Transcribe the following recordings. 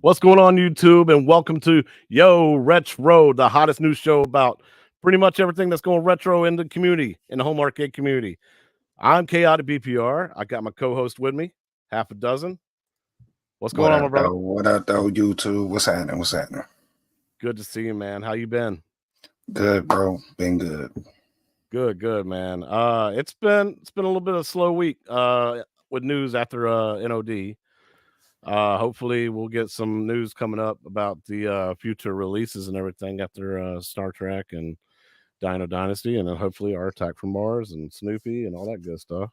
What's going on, YouTube? And welcome to Yo Retro, the hottest news show about pretty much everything that's going retro in the community, in the home arcade community. I'm Chaotic BPR. I got my co-host with me, half a dozen. What's What going on, my up, brother? though? What up, though? YouTube? What's happening? What's happening? Good to see you, man. How you been? Good, bro. Been good. Good, man. It's been a little bit of a slow week with news after NOD. Hopefully we'll get some news coming up about the future releases and everything after Star Trek and Dino Dynasty, and then hopefully our Attack from Mars and Snoopy and all that good stuff.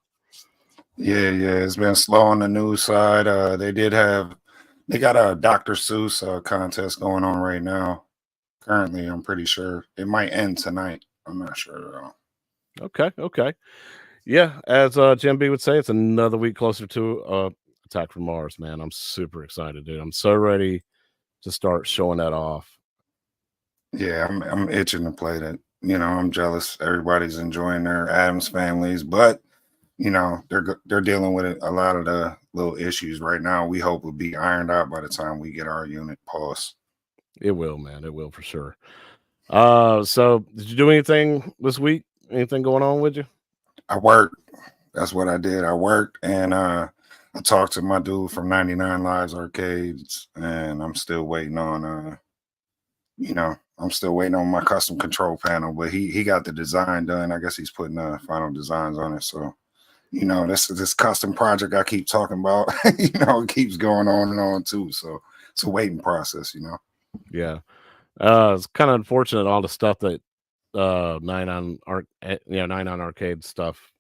Yeah. It's been slow on the news side. They got a Dr. Seuss contest going on right now. Currently, I'm pretty sure it might end tonight. I'm not sure. Okay. Yeah, as Jim B would say, it's another week closer to Attack from Mars, man. I'm super excited, dude. I'm so ready to start showing that off. Yeah, I'm itching to play that. I'm jealous. Everybody's enjoying their Adams families, but they're dealing with a lot of the little issues right now. We hope will be ironed out by the time we get our unit paused. It will, man. It will for sure. So did you do anything this week? Anything going on with you? I worked. That's what I did. I worked and I talked to my dude from 99 Lives Arcades, and I'm still waiting on my custom control panel, but he got the design done. I guess he's putting the final designs on it. So, this custom project I keep talking about, it keeps going on and on too. So it's a waiting process. Yeah. It's kind of unfortunate all the stuff that 99 arcade stuff,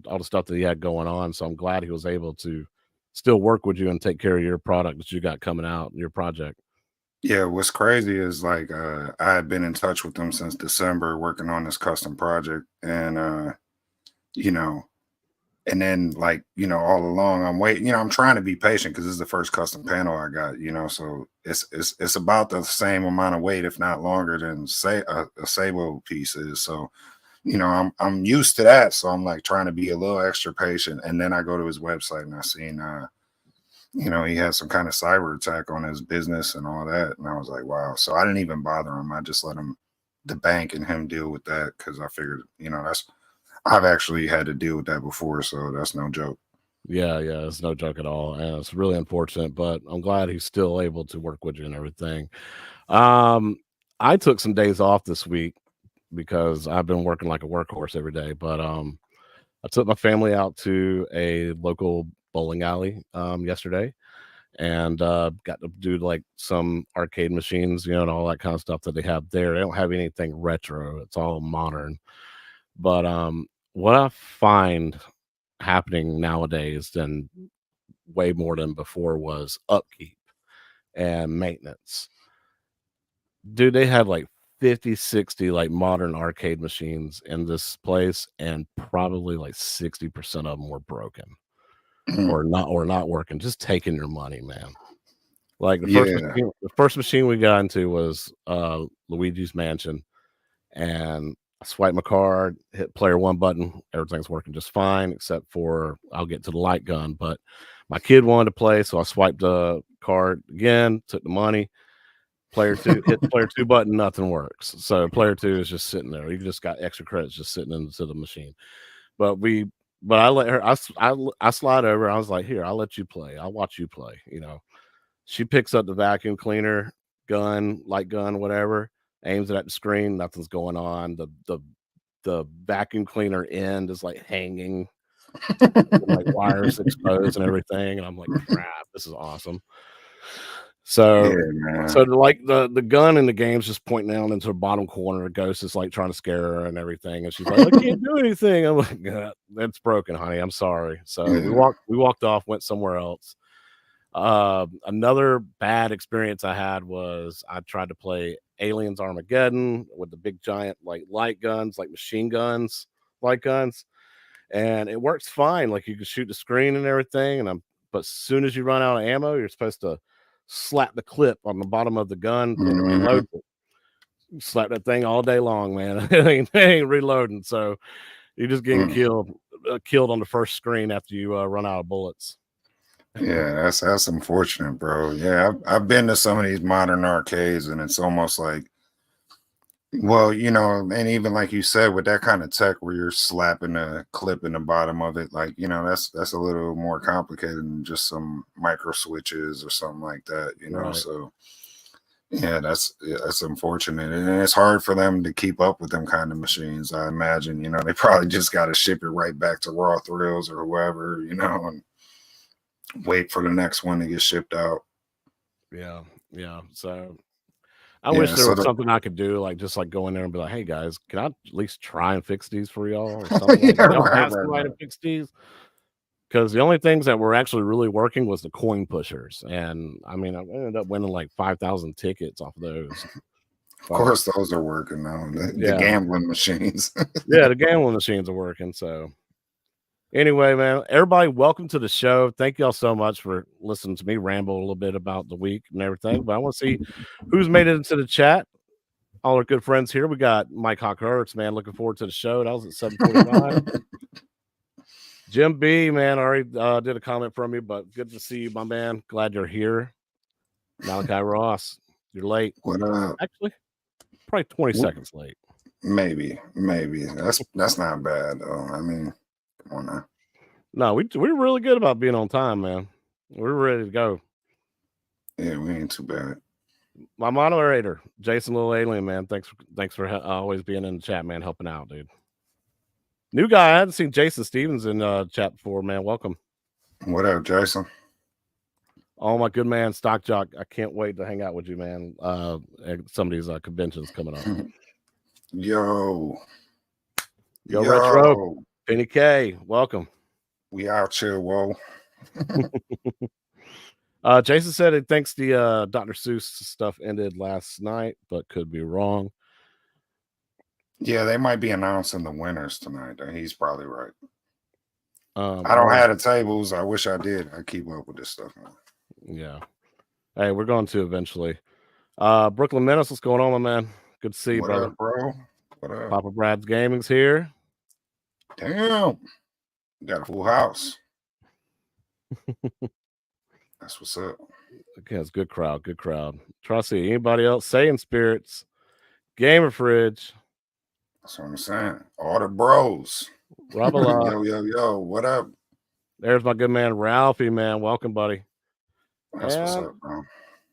all the stuff that he had going on. So I'm glad he was able to still work with you and take care of your product that you got coming out, your project. Yeah, what's crazy is like I had been in touch with them since December working on this custom project, and you know, and then all along I'm waiting. I'm trying to be patient because this is the first custom panel I got. So it's about the same amount of weight, if not longer, than say a Sabo piece is. So I'm used to that, so I'm like trying to be a little extra patient. And then I go to his website and I seen he had some kind of cyber attack on his business and all that. And I was like, wow. So I didn't even bother him. I just let the bank and him deal with that because I figured, I've actually had to deal with that before. So that's no joke. Yeah, it's no joke at all. And it's really unfortunate, but I'm glad he's still able to work with you and everything. Um, I took some days off this week because I've been working like a workhorse every day, but I took my family out to a local bowling alley yesterday and got to do like some arcade machines, and all that kind of stuff that they have there. They don't have anything retro, it's all modern. But what I find happening nowadays than way more than before was upkeep and maintenance. Dude, they had like 50, 60 like modern arcade machines in this place, and probably like 60% of them were broken or not working, just taking your money, man. Like Yeah. the first machine we got into was Luigi's Mansion, and I swiped my card, hit player one button, everything's working just fine, except for I'll get to the light gun. But my kid wanted to play, so I swiped the card again, took the money. Player two, hit the player two button, nothing works. So player two is just sitting there. You just got extra credits just sitting into the machine. But I let her. I slide over. I was like, here, I'll let you play. I'll watch you play. She picks up the vacuum cleaner gun, light gun, whatever, aims it at the screen. Nothing's going on. The vacuum cleaner end is like hanging, like wires exposed and everything. And I'm like, crap, this is awesome. Yeah, So, man. so like the gun in the game's just pointing down into the bottom corner. Ghost is like trying to scare her and everything, and she's like, "I can't do anything." I'm like, "Yeah, that's broken, honey. I'm sorry." So we Yeah. walked off, went somewhere else. Another bad experience I had was I tried to play Aliens Armageddon with the big giant like light guns, like machine guns, light guns, and it works fine. Like you can shoot the screen and everything, but as soon as you run out of ammo, you're supposed to slap the clip on the bottom of the gun and it Mhm. reloads it. You slap that thing all day long, man. it ain't reloading, so you're just getting Mm. killed on the first screen after you run out of bullets. Yeah, that's unfortunate, bro. Yeah, I've been to some of these modern arcades, and it's almost like, well, and even like you said, with that kind of tech where you're slapping a clip in the bottom of it, like, that's a little more complicated than just some micro switches or something like that. Right. So yeah, that's unfortunate, and it's hard for them to keep up with them kind of machines. I imagine, they probably just got to ship it right back to Raw Thrills or whoever, and wait for the next one to get shipped out. Yeah. Yeah. So I wish Yeah, there so was the something I could do, like just like go in there and be like, "Hey guys, can I at least try and fix these for y'all or something?" Like, yeah, y'all right, have right, somebody to right. fix these because the only things that were actually really working was the coin pushers, and I mean, I ended up winning like 5,000 tickets off of those. Of But course, those are working now. The yeah, gambling machines. yeah, the gambling machines are working. So anyway, man, everybody, welcome to the show. Thank y'all so much for listening to me ramble a little bit about the week and everything. But I want to see who's made it into the chat. All our good friends here. We got Mike Hawkhurst, man. Looking forward to the show. That was at 7:45. Jim B, man, I already did a comment from you, but good to see you, my man. Glad you're here. Malachi Ross, you're late. What Actually, probably 20 w- seconds late. maybe that's not bad though. I mean, come on now. No, we're really good about being on time, man. We're ready to go. Yeah, we ain't too bad. My moderator, Jason Little Alien, man. Thanks for always being in the chat, man, helping out, dude. New guy, I hadn't seen Jason Stevens in chat before, man. Welcome. What up, Jason? Oh, my good man, Stock Jock. I can't wait to hang out with you, man. At some of these conventions coming up. Yo, Yo, Retro, yo, Penny K, welcome. we out here, whoa. Jason said he thinks the Dr. Seuss stuff ended last night, but could be wrong. Yeah, they might be announcing the winners tonight. He's probably right. I All don't right. have the tables. I wish I did. I keep up with this stuff, man. Yeah. Hey, we're going to eventually. Brooklyn Menace, what's going on, my man? Good to see you, What brother. up, bro? What up? Papa Brad's Gaming's here. Damn, got a full house. That's what's up. Okay, it's good crowd, good crowd. Try to see anybody else saying spirits. Gamer Fridge, That's what I'm saying. All the bros. Rabala. Yo. What up? There's my good man Ralphie, man. Welcome, buddy. That's what's And up, bro.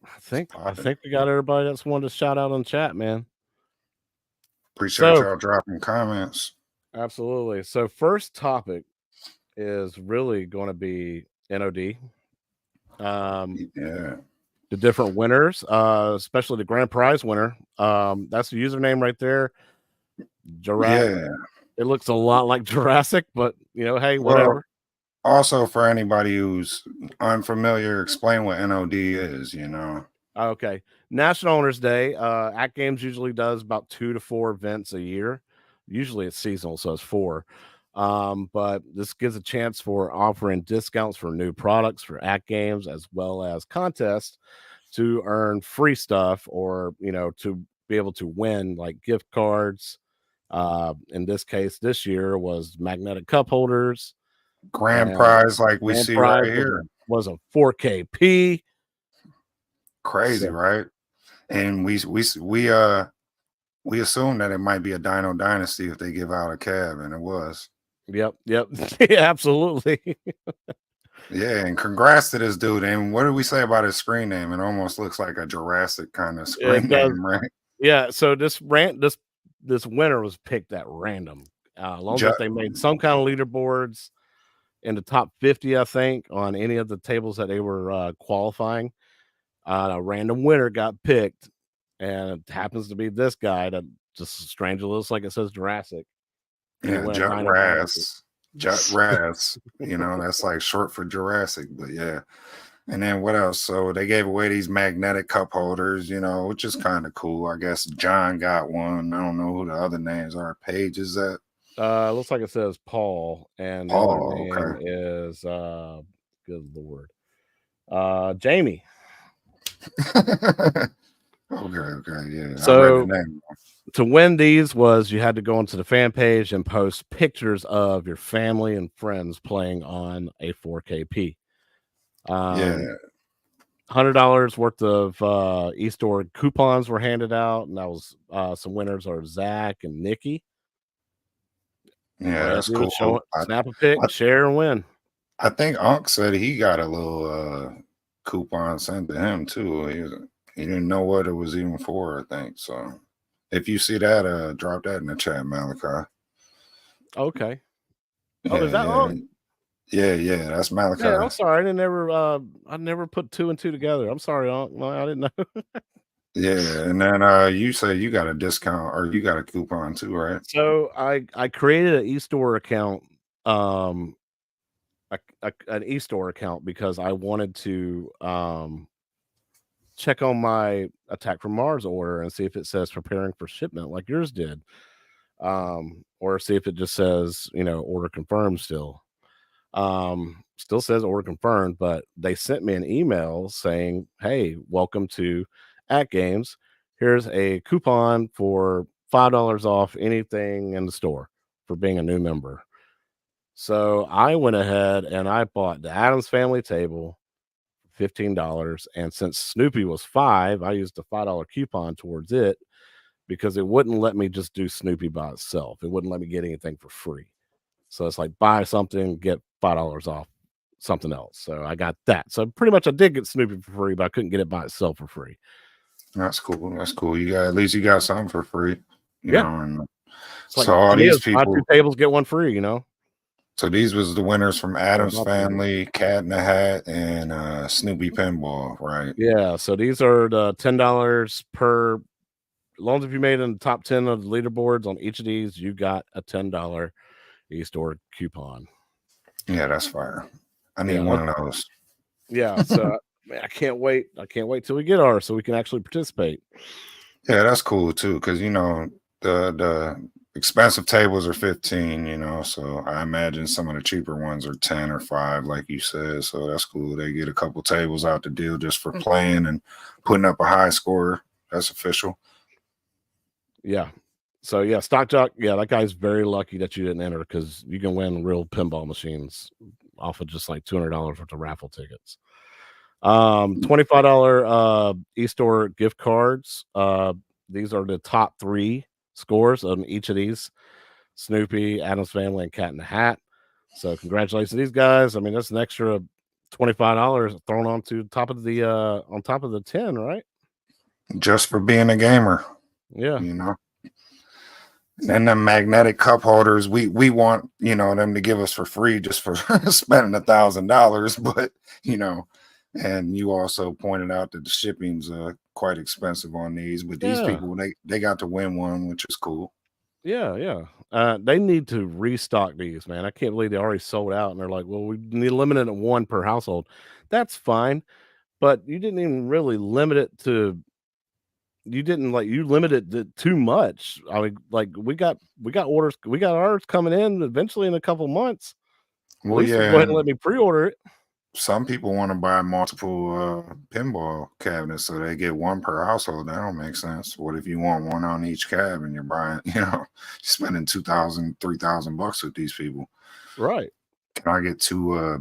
I It's think I popping. think we got everybody that's wanted to shout out on chat, man. Appreciate So y'all dropping comments. absolutely. So first topic is really going to be NOD. Yeah. The different winners, especially the grand prize winner. That's the username right there. Yeah. It looks a lot like Jurassic, but hey, Well, whatever. also for anybody who's unfamiliar, explain what NOD is. Okay. National Owners Day. Act Games usually does about 2 to 4 events a year. Usually it's seasonal, so it's 4. But this gives a chance for offering discounts for new products for Act Games as well as contests to earn free stuff or to be able to win like gift cards. In this case, this year was magnetic cup holders, Grand and prize like we grand see prize right here. was a 4KP. Crazy, So right? And we assume that it might be a Dino Dynasty if they give out a cab, and it was. yep, yeah, absolutely. Yeah, and congrats to this dude. And what did we say about his screen name? It almost looks like a Jurassic kind of It screen does. name, right? Yeah. So this winner was picked at random. As long as they made some kind of leaderboards in the top 50, I think, on any of the tables that they were qualifying, a random winner got picked, and it happens to be this guy that just strangely looks like it says Jurassic, and he Yeah, went Jut Dino Dynasty. Raz. Jut Raz. That's like short for Jurassic, but yeah. And then what else? So they gave away these magnetic cup holders, which is kind of cool. I guess John got one. I don't know who the other names are. Paige is that? Looks like it says Paul, and the other Paul, name okay. is good lord, Jamie. Okay, yeah. I read the So name. to win these was you had to go onto the fan page and post pictures of your family and friends playing on a 4KP. Um, Yeah, $100 worth of e-store coupons were handed out, and that was some winners are Zach and Nikki. All yeah, you had that's to do was show cool. it, snap a pic, I share, and win. I think Unc said he got a little coupon sent to him too. He didn't know what it was even for, I think. So if you see that, drop that in the chat, Malachi. Okay. Oh, is Yeah, that yeah, all? yeah. That's Man, I'm Malachi. sorry. I never put two and two together. I'm sorry, Unc. No, I didn't know. Yeah, and then you say you got a discount or you got a coupon too, right? So I created an e-store account, um, an e-store account because I wanted to check on my Attack from Mars order and see if it says preparing for shipment like yours did, or see if it just says order confirmed still. Still says order confirmed, but they sent me an email saying, "Hey, welcome to At Games. Here's a coupon for $5 off anything in the store for being a new member." So I went ahead and I bought the Adams Family table, $15, and since Snoopy was 5, I used a $5 coupon towards it because it wouldn't let me just do Snoopy by itself. It wouldn't let me get anything for free. So it's like buy something, get $5 off something else. So I got that. So pretty much I did get Snoopy for free, but I couldn't get it by itself for free. That's cool. That's cool. You got at least you got something for free, Yeah. and It's like so to all me, these it's buy two people. tables, get one free. So these was the winners from Or Adam's about to. Family, Cat in the Hat, and Snoopy Pinball, right? Yeah. So these are the $10 per. As long as if you made in the top 10 of the leaderboards on each of these, you got a $10 e-store coupon. Yeah, that's fire. I need Yeah. one of those. Yeah. So man, I can't wait. I can't wait till we get ours so we can actually participate. Yeah, that's cool too, because the expensive tables are 15, so I imagine some of the cheaper ones are 10 or 5, like you said. So that's cool. They get a couple tables out the deal just for playing and putting up a high score. That's official. Yeah. So yeah, Stock Jock. Yeah, that guy's very lucky that you didn't enter because you can win real pinball machines off of just like $200 worth of raffle tickets. $25 e-store gift cards. These are the top 3 scores on each of these: Snoopy, Adam's Family, and Cat in the Hat. So congratulations to these guys. I mean, that's an extra $25 thrown on top of the 10, right? Just for being a gamer, Yeah. you know. And the magnetic cup holders, we want them to give us for free just for spending $1,000, but and you also pointed out that the shipping's quite expensive on these, but these Yeah. people they got to win one, which is cool. Yeah, yeah. They need to restock these, man. I can't believe they already sold out, and they're like, "Well, we need to limit it to one per household." That's fine, but you didn't even really limit it to. You didn't like you limited it too much. I mean, like we got orders, we got ours coming in eventually in a couple months. At Well, least yeah, go ahead and and let me pre-order it. some people want to buy multiple pinball cabinets so they get one per household. That don't make sense. What if you want one on each cab and you're buying, you're spending 2,000, 3,000 bucks with these people? Right. Can I get two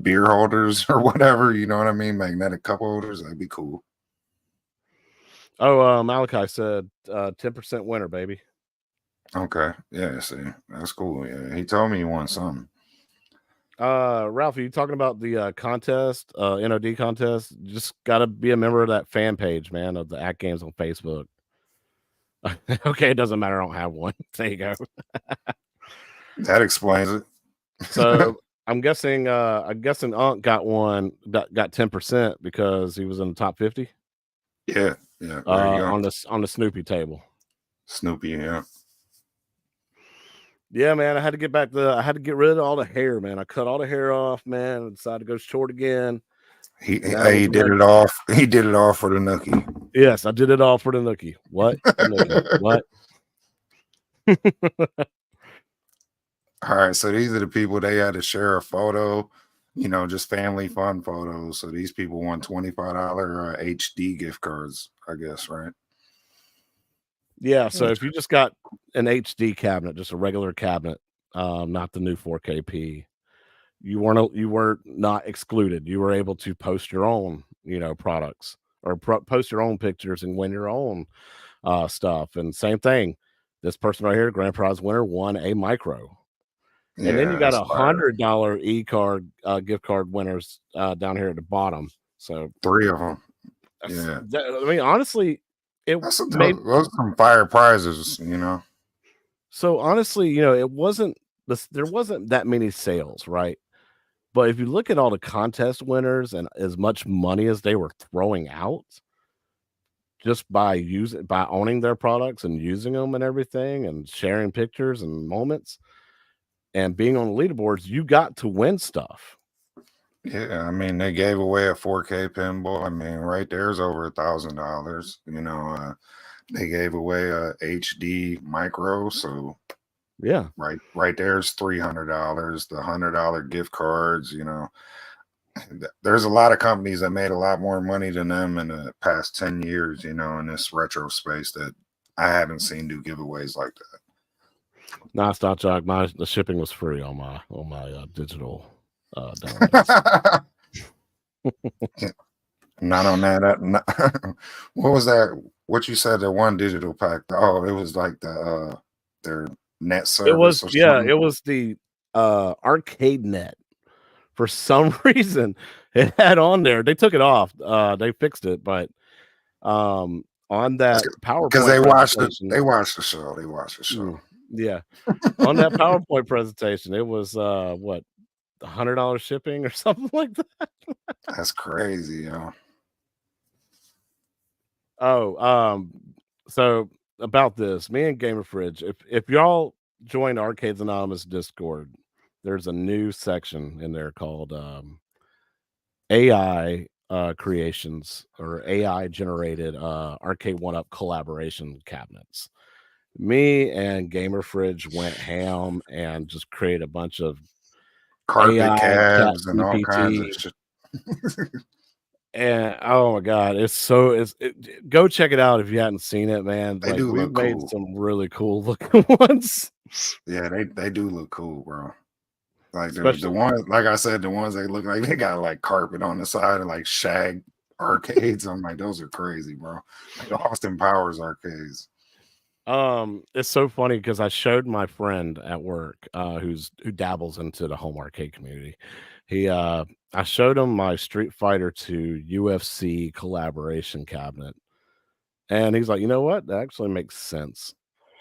beer holders or whatever? You know what I mean? Magnetic cup holders. That'd be cool. Oh, Malachi said 10% winner, baby. Okay. Yeah. See, that's cool. Yeah. He told me he won something. Ralph, are you talking about the contest, NOD contest? Just gotta be a member of that fan page, man, of the Act Games on Facebook. Okay, it doesn't matter. I don't have one. There you go. That explains it. So I'm guessing Unc got one that got 10% because he was in the top 50 Yeah. Yeah. There you go. on the Snoopy table. Snoopy. Yeah. Yeah, man. I had to get rid of all the hair, man. I cut all the hair off, man. I decided to go short again. And now He looking did like it all. He did it all for the nookie. yes, I did it all for the nookie. What? The nookie. What? All right, so these are the people they had to share a photo, just family fun photos. So these people won $25 HD gift cards, I guess, right? Yeah, so Which- if you just got an HD cabinet, just a regular cabinet, not the new 4KP, you were not excluded. You were able to post your own, products, or post your own pictures and win your own stuff. And same thing, this person right here, grand prize winner, won a micro. And then you Yeah, got that's fire. $100 e-card gift card winners down here at the bottom. So Three of them. that's, Yeah, I mean, honestly, it made those are some fire prizes. You know. so honestly, it wasn't this. There wasn't that many sales, right? But if you look at all the contest winners and as much money as they were throwing out just by owning their products and using them and everything and sharing pictures and moments and being on the leaderboards, you got to win stuff. Yeah, I mean they gave away a 4K pinball. I mean, right there's over $1,000. You know, they gave away a HD micro, so Yeah. right there's $300. The $100 gift cards. You know, there's a lot of companies that made a lot more money than them in the past 10 years. You know, in this retro space that I haven't seen do giveaways like Nah, stop, Jock. The shipping was free on my digital downloads. that. Not on that. What was that? What you said? The one digital pack. Oh, it was like their net It was, service or yeah, something. it was the arcade net. For some reason, it had on there. They took it off. They fixed it, but on that Because PowerPoint they watched it. presentation, They watched the show. They watched the show. yeah, on that PowerPoint presentation, it was what, $100 shipping or something like that. That's crazy, yo. Oh, so about this, me and Gamer Fridge, if y'all join Arcades Anonymous Discord, there's a new section in there called AI creations or AI generated arcade one up collaboration cabinets. Me and Gamer Fridge went ham and just created a bunch of Carpet AI chat cabs and all kinds of GPT. shit. And oh my god, go check it out if you hadn't seen it, man. They Like, do we've look made cool. some really cool looking ones. Yeah, they do look cool, bro. Like the Especially, ones, like I said, the ones they look like they got like carpet on the side and like shag arcades. I'm like, those are crazy, bro. Like Austin Powers arcades. it's so funny because I showed my friend at work, who dabbles into the home arcade community. He I showed him my Street Fighter 2 UFC collaboration cabinet, and he's like, you know what? That actually makes sense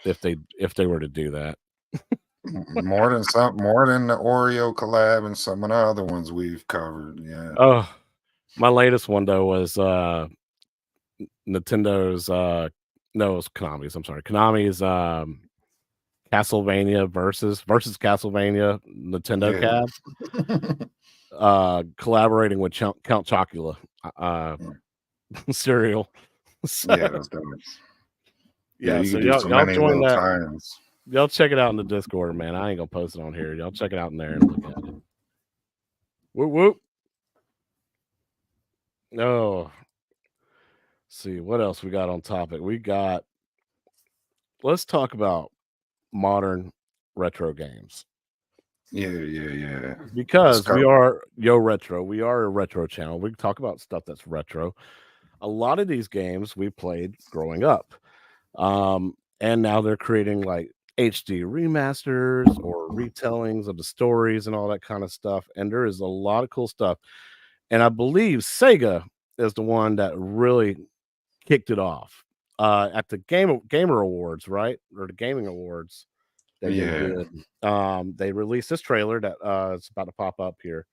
if they were to do that. More than the Oreo collab and some of the other ones we've covered. Yeah. Oh, my latest one though was Nintendo's no, it was Konami's. I'm sorry, Konami's Castlevania versus Castlevania Nintendo Yeah. cab, collaborating with Count Chocula cereal. So Yeah, that's dope. Yeah, yeah, you so can do so y'all many join little that. tie-ins. Y'all check it out in the Discord, man. I ain't gonna post it on here. Y'all check it out in there and look at it. Whoop whoop. Oh, see what else we got on topic. Let's talk about modern retro games. Yeah. Let's Because we go. are Yo Retro. We are a retro channel. We can talk about stuff that's retro. A lot of these games we played growing up. And now they're creating like HD remasters or retellings of the stories and all that kind of stuff. And there is a lot of cool stuff. And I believe Sega is the one that really kicked it off at the Gamer Awards, right? Or the Gaming Awards that they Yeah. did. They released this trailer that it's about to pop up here.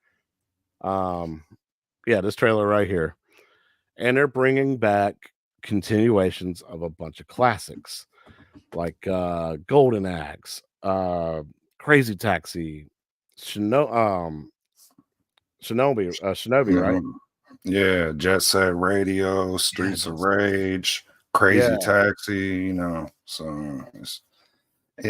Um, yeah, this trailer right here, and they're bringing back continuations of a bunch of classics like Golden Axe, Crazy Taxi, Shino- um, Shinobi, right? Mhm. Yeah, Jet Set Radio, Yeah, Streets of just Rage, yeah, Crazy Taxi, so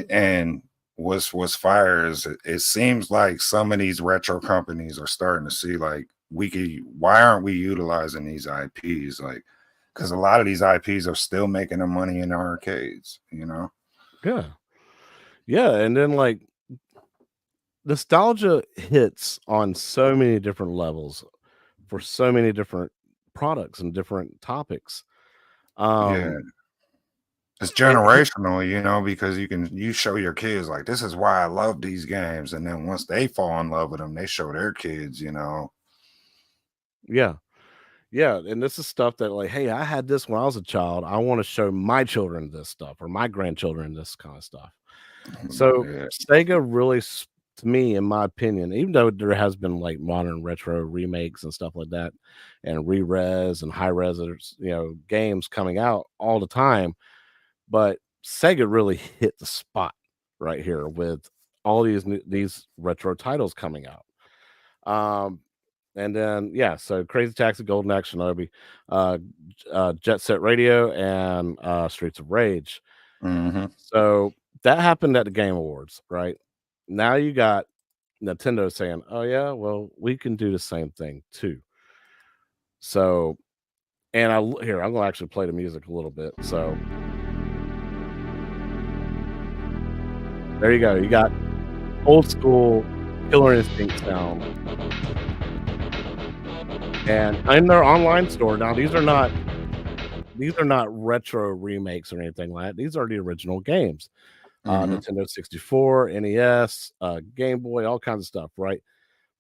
and what's fire is it seems like some of these retro companies are starting to see like why aren't we utilizing these IPs, like because a lot of these IPs are still making them money in the arcades. yeah, yeah, and then like nostalgia hits on so many different levels for so many different products and different topics. Yeah. Um, It's it generational, because you show your kids like this is why I love these games, and then once they fall in love with them, they show their kids. yeah, yeah, and this is stuff that like, hey, I had this when I was a child. I want to show my children this stuff or my grandchildren this kind of stuff. So Yeah. Sega really, to me, in my opinion, even though there has been like modern retro remakes and stuff like that, and re-res and high-res, games coming out all the time, but Sega really hit the spot right here with all these retro titles coming out. Um, and then yeah, so Crazy Taxi, Golden Axe, Shinobi, Jet Set Radio, and Streets of Rage. Hmm. So that happened at the Game Awards, right? Now you got Nintendo saying, "Oh yeah, well we can do the same thing too." So, and here I'm gonna actually play the music a little bit. So there you go. You got old school Killer Instinct sound, and in their online store now, these are not retro remakes or anything like that. These are the original games. Hmm. Nintendo 64, NES, Game Boy, all kinds of stuff, right?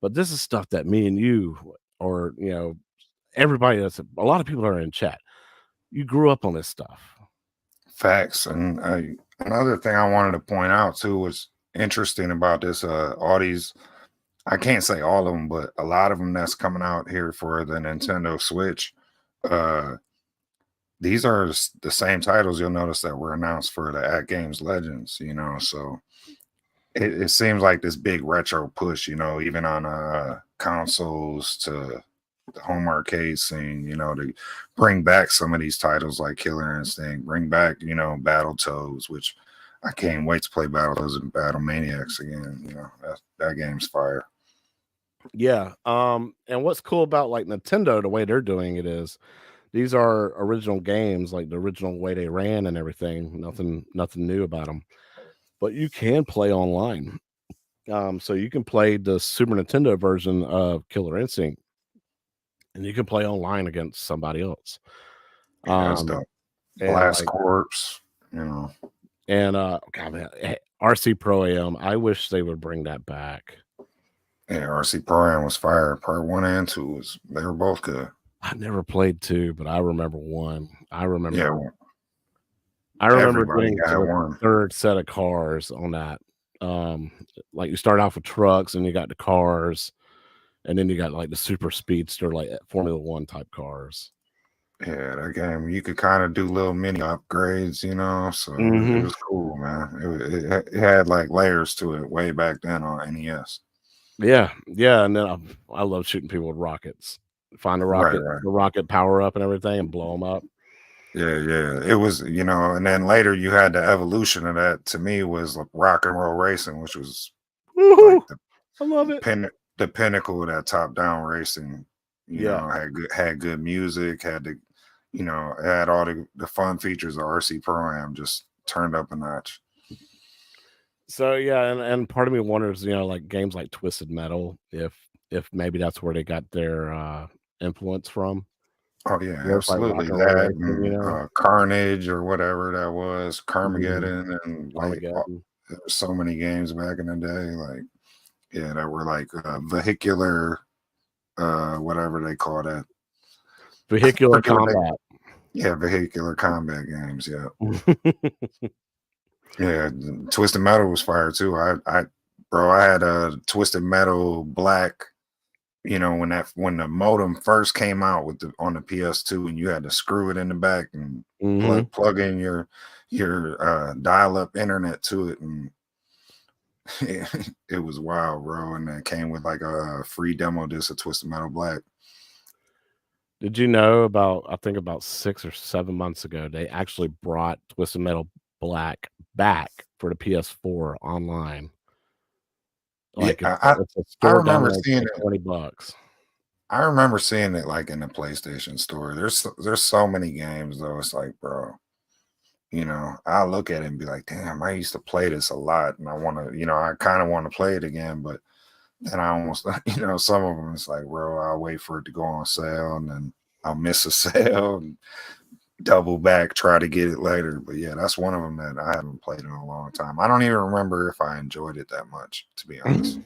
But this is stuff that me and you, or everybody that's a lot of people that are in chat, you grew up on this stuff. Facts. And another thing I wanted to point out too was interesting about this. All these, I can't say all of them, but a lot of them that's coming out here for the Nintendo Switch. Uh, these are the same titles you'll notice that were announced for the At Games Legends. So it seems like this big retro push, even on consoles to the home arcade scene, to bring back some of these titles like Killer Instinct, bring back, Battletoads, which I can't wait to play Battletoads and Battle Maniacs again. That game's fire. Yeah. And what's cool about like Nintendo, the way they're doing it is these are original games, like the original way they ran and everything. Nothing new about them. But you can play online. So you can play the Super Nintendo version of Killer Instinct, and you can play online against somebody else. Yeah, that's Um, dope. and Blast like, Corps, you know. God, man, RC Pro Am. I wish they would bring that back. Yeah, RC Pro was fire. Part 1 and 2 they were both good. I never played two, but I remember one. I remember. Yeah, well, I remember everybody getting to got the one. third set of cars on that. Um, like you start off with trucks, and you got the cars, and then you got like the super speedster, like Formula One type cars. Yeah, that game you could kind of do little mini upgrades, so it Hmm. was cool, man. It had like layers to it way back then on NES. Yeah, yeah, and then I love shooting people with rockets. Find Right, right. the rocket power up and everything, and blow them up. Yeah, yeah. It was, and then later you had the evolution of that. To me, was like rock and roll racing, which was like Woohoo! I love it. the pinnacle of that top down racing. Yeah. Had good music, it had all the fun features of RC Pro Am just turned up a notch. So yeah, and part of me wonders, like games like Twisted Metal, if maybe that's where they got their influence from. Oh yeah, Where it's like rock absolutely. and roll That racing, and Carnage or whatever that was, Mhm. Carmageddon, and like Armageddon. there were so many games back in the day, like yeah, that were like vehicular, whatever they call that. I Vehicular forget what they, combat. yeah, vehicular combat games. Yeah, yeah. Twisted Metal was fire too. Bro, I had a Twisted Metal Black. When the modem first came out on the PS2, and you had to screw it in the back and Mhm. plug in your dial up internet to it, and it was wild, bro. And it came with like a free demo disc of Twisted Metal Black. Did you know I think about 6 or 7 months ago, they actually brought Twisted Metal Black back for the PS4 online. Yeah, Like, I it's a I store remember download for seeing like it. 20 bucks. I remember seeing it like in the PlayStation store. There's so many games though. It's like, bro, I look at it and be like, damn, I used to play this a lot, and I want to, I kind of want to play it again, but then I almost, some of them it's like, bro, I'll wait for it to go on sale, and then I'll miss a sale and double back, try to get it later. But yeah, that's one of them that I haven't played in a long time. I don't even remember if I enjoyed it that much, to be honest.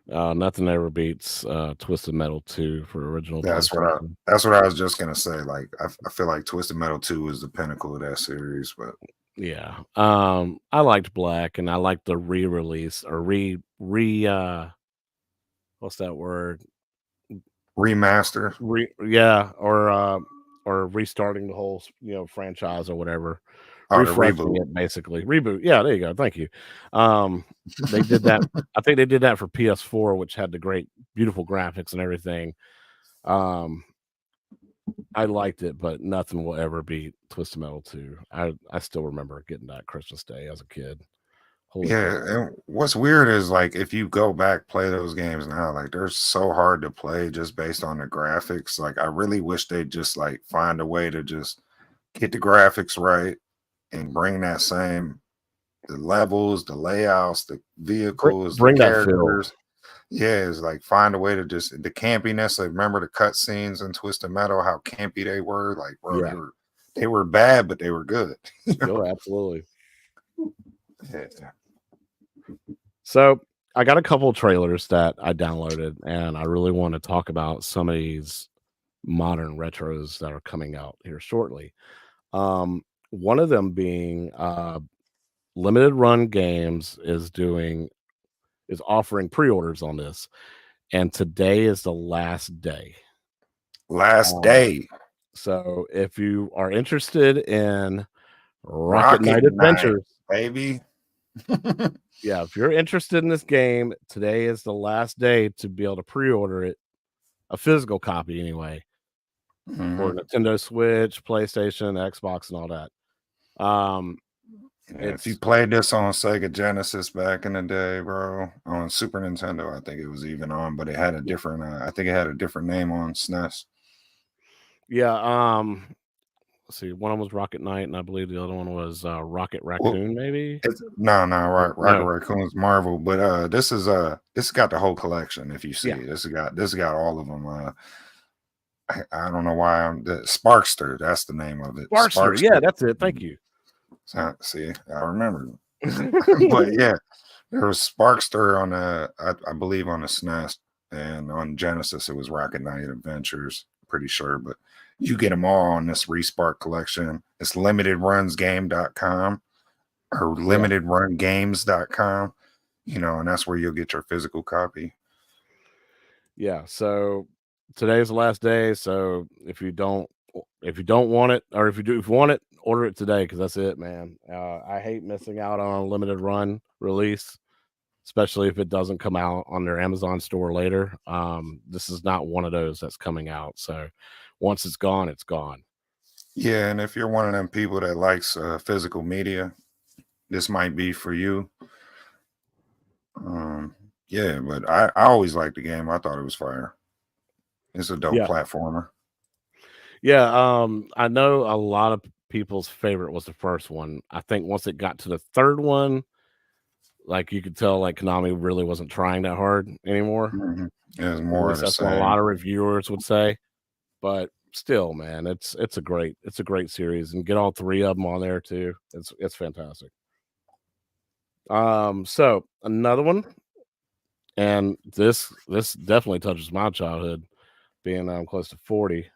Nothing ever beats Twisted Metal 2 for original That's what I PlayStation. that's what I was just gonna say. Like I feel like Twisted Metal 2 is the pinnacle of that series, but Yeah. I liked Black, and I liked the re-release or what's that word? remaster. Yeah, or restarting the whole franchise or whatever, Oh, the refreshing reboot. it basically. Reboot. Yeah, there you go. Thank you. They did that. I think they did that for PS4, which had the great, beautiful graphics and everything. Um, I liked it, but nothing will ever beat Twisted Metal 2. I still remember getting that Christmas Day as a kid. Holy crap! Yeah, and what's weird is like if you go back play those games now, like they're so hard to play just based on the graphics. Like I really wish they'd just like find a way to just get the graphics right and bring that same the levels, the layouts, the vehicles, the Bring that feel. characters. Yeah, it's like find a way to just the campiness. Like remember the cutscenes in Twisted Metal, how campy they were. Like, bro, Yeah. they were bad, but they were good. Oh, absolutely. Yeah. So I got a couple of trailers that I downloaded, and I really want to talk about some of these modern retros that are coming out here shortly. One of them being limited run games is offering pre-orders on this, and today is the last day. Last Um, day, so if you are interested in Rocket Rocket Knight Knight, Adventures, baby. yeah, if you're interested in this game, today is the last day to be able to pre-order it, a physical copy anyway, for Mhm. Nintendo Switch, PlayStation, Xbox, and all that. Um, Yeah, if you it's played this on Sega Genesis back in the day, bro, on Super Nintendo, I think it was even on, but it had a different. I think it had a different name on SNES. yeah. Let's see. One of them was Rocket Knight, and I believe the other one was Rocket Well, Raccoon, maybe. it's no, Or, right, Rocket no, Raccoon's Marvel, but this got the whole collection. If you see yeah, it, this got all of them. I don't know why I'm the Sparkster. That's the name of it. Sparkster. Sparkster. Yeah, that's it. Thank you. See, I remember. But yeah, there was Sparkster on I believe on the SNES, and on Genesis it was Rocket Knight Adventures. Pretty sure, but you get them all on this Respark collection. It's limitedrunsgame.com or Yeah, limitedrungames.com, and that's where you'll get your physical copy. yeah. So today's the last day. So if you don't want it, or if you want it, order it today because that's it, man. I hate missing out on a limited run release, especially if it doesn't come out on their Amazon store later. This is not one of those that's coming out. So once it's gone, it's gone. Yeah, and if you're one of them people that likes physical media, this might be for you. Um, yeah, but I always liked the game. I thought it was fire. It's a dope Yeah. platformer. Yeah, I know a lot of people's favorite was the first one. I think once it got to the third one, like, you could tell, like, Konami really wasn't trying that hard anymore. Mhm. It was At more of least the that's what a same. lot of reviewers would say, but still, man, it's a great series, and get all 3 of them on there too. It's fantastic. So another one, and this definitely touches my childhood, being, close to 40,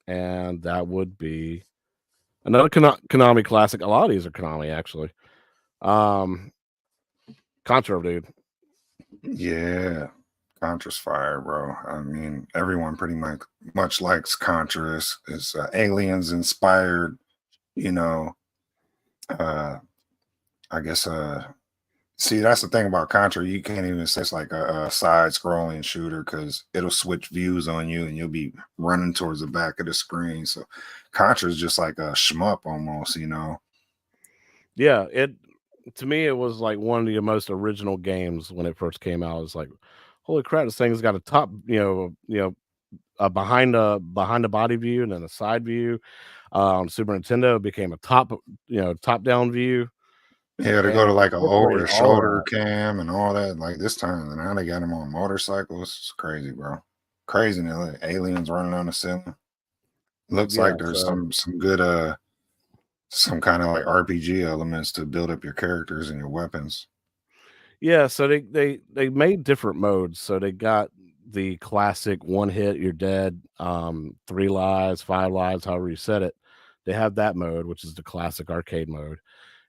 and that would be another Konami classic. A lot of these are Konami, actually. Um, Contra, dude. Yeah. Contra's fire, bro. I mean, everyone pretty much likes Contra. It's aliens inspired, you know. Uh, I guess. See, that's the thing about Contra. You can't even say it's like a side-scrolling shooter because it'll switch views on you, and you'll be running towards the back of the screen. So, Contra is just like a shmup almost. Yeah, it to me it was like one of the most original games when it first came out. It's like, holy crap, this thing's got a top, a behind the body view and then a side view. On Super Nintendo, it became a top down view, Yeah, to go to and like a over incorporated the all of shoulder that. cam and all that. Like this time, now they got them on motorcycles. It's crazy, bro. Crazy. Like aliens running on the ceiling. Looks Yeah, like there's so some good some kind of like RPG elements to build up your characters and your weapons. yeah, so they made different modes. So they got the classic one hit, you're dead, 3 lives, 5 lives, however you set it. They have that mode, which is the classic arcade mode.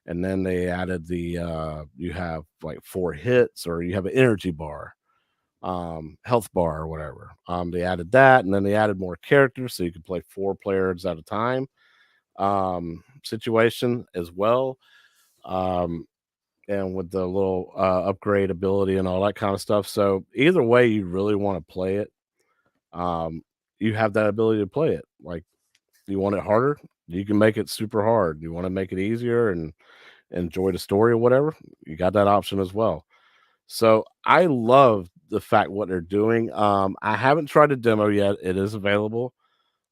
And then they added you have like 4 hits, or you have an energy bar, health bar or whatever. They added that, and then they added more characters so you could play 4 players at a time, situation as well. Um, and with the little upgrade ability and all that kind of stuff. So either way you really want to play it, um, you have that ability to play it. Like, you want it harder, you can make it super hard. You want to make it easier and enjoy the story or whatever, you got that option as well. So I love the fact what they're doing. I haven't tried a demo yet. It is available.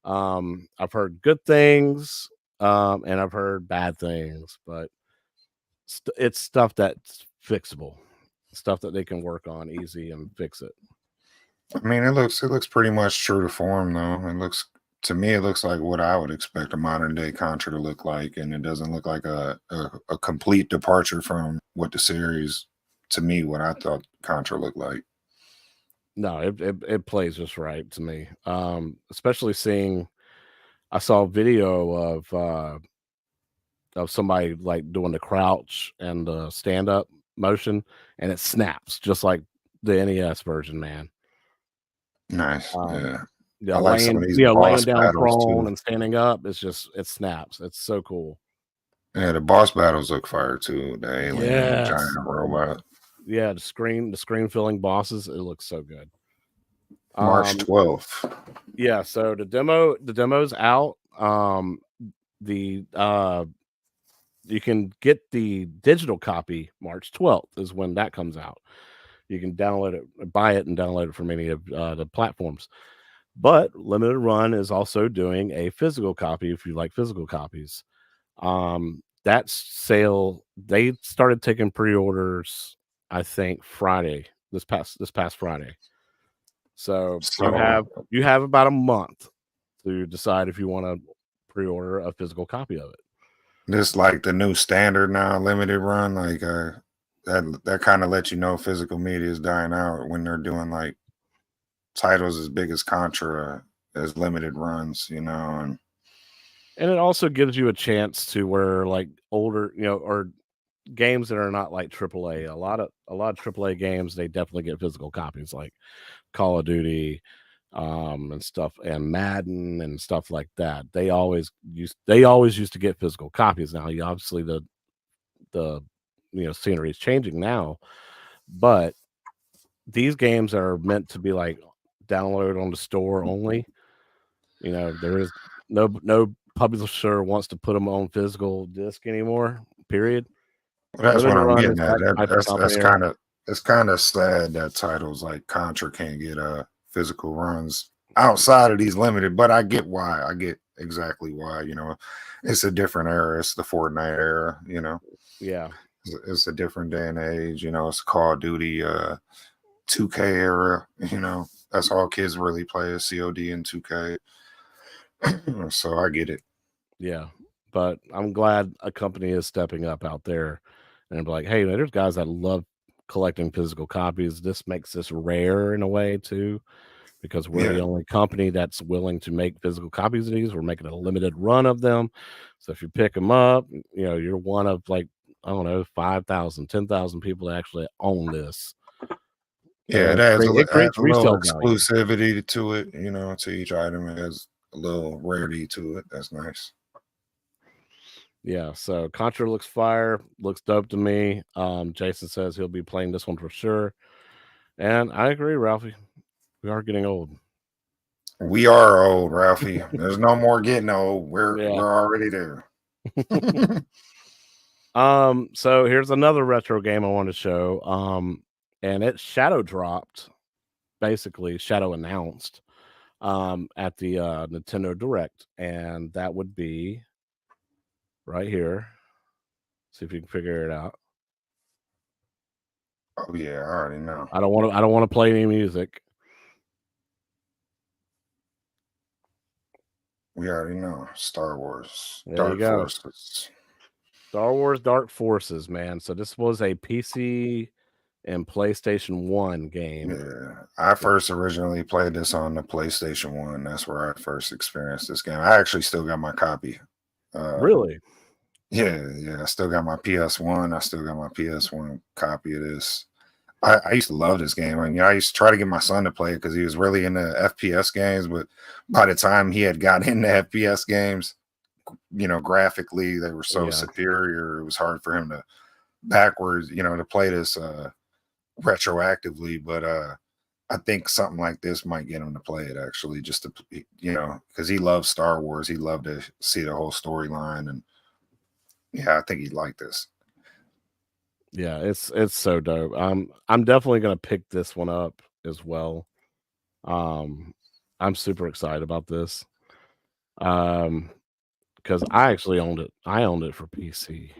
I've heard good things, and I've heard bad things, but it's stuff that's fixable, stuff that they can work on easy and fix it. I mean, it looks pretty much true to form though. It looks to me it looks like what I would expect a modern day Contra to look like, and it doesn't look like a complete departure from what the series to me what I thought Contra looked like. No, it plays just right to me. Especially seeing, I saw a video of somebody like doing the crouch and the stand up motion, and it snaps just like the NES version, man. Nice. Um, Yeah. yeah, I like some of laying these you know, laying boss down battles prone too. and standing up, it snaps. It's so cool. Yeah, the boss battles look fire too. The alien giant Yes. Oh my robot. god. Yeah, the screen filling bosses, it looks so good. March Um, 12th. yeah, so the demo's out. The you can get the digital copy March 12th is when that comes out. You can download it, buy it and download it from any of the platforms. But Limited Run is also doing a physical copy if you like physical copies. That sale, they started taking pre-orders, I think Friday, this past Friday. So you have about a month to decide if you want to pre-order a physical copy of it. This like the new standard now, limited run. Like that kind of lets you know physical media is dying out when they're doing like titles as big as Contra as limited runs, and And it also gives you a chance to where like older, or games that are not like AAA. A lot of AAA games, they definitely get physical copies, like Call of Duty, and stuff, and Madden and stuff like that. They always used to get physical copies. Now, obviously the scenery is changing now, but these games are meant to be like download on the store only. There is no publisher wants to put them on physical disc anymore. Period. that's what Limited I'm Run getting is at. that That, type of that's that's company. kind of it's kind of sad that titles like Contra can't get physical runs outside of these limited, but I get why. I get exactly why. It's a different era. It's the Fortnite era. Yeah, It's a different day and age. It's Call of Duty 2K era. That's all kids really play is COD and 2K. So I get it. yeah. But I'm glad a company is stepping up out there and be like, hey, there's guys that love collecting physical copies. This makes this rare in a way too, because we're the Yeah, only company that's willing to make physical copies of these. We're making a limited run of them. So if you pick them up, you're one of like, I don't know, 5,000, 10,000 people that actually own this. yeah. And It adds it adds creates a little resale value. exclusivity to it. To each item, it has a little rarity to it. That's nice. Yeah, so Contra looks fire, looks dope to me. Jason says he'll be playing this one for sure. And I agree, Ralphie. We are getting old. We are old, Ralphie. There's no more getting old. We're Yeah. we're already there. So here's another retro game I want to show. And it shadow dropped, basically shadow announced. at the Nintendo Direct, and that would be right here. See if you can figure it out. Oh yeah, I already know. I don't want to. I don't want to play any music. We already know. Star Wars, There you Dark go. Forces. Star Wars Dark Forces, man. So this was a PC and PlayStation 1 game. Yeah, I first originally played this on the PlayStation 1. That's where I first experienced this game. I actually still got my copy. Uh, Really? yeah. I still got my PS1. I still got my PS1 copy of this. I used to love this game. And I used to try to get my son to play it because he was really into FPS games. But by the time he had gotten into FPS games, graphically they were so Yeah. superior. It was hard for him to backwards, to play this retroactively. But I think something like this might get him to play it actually, just to because he loves Star Wars. He loved to see the whole storyline, and yeah, I think he'd like this. Yeah, it's so dope. I'm definitely gonna pick this one up as well. Um, I'm super excited about this. Um, because I actually owned it. I owned it for PC.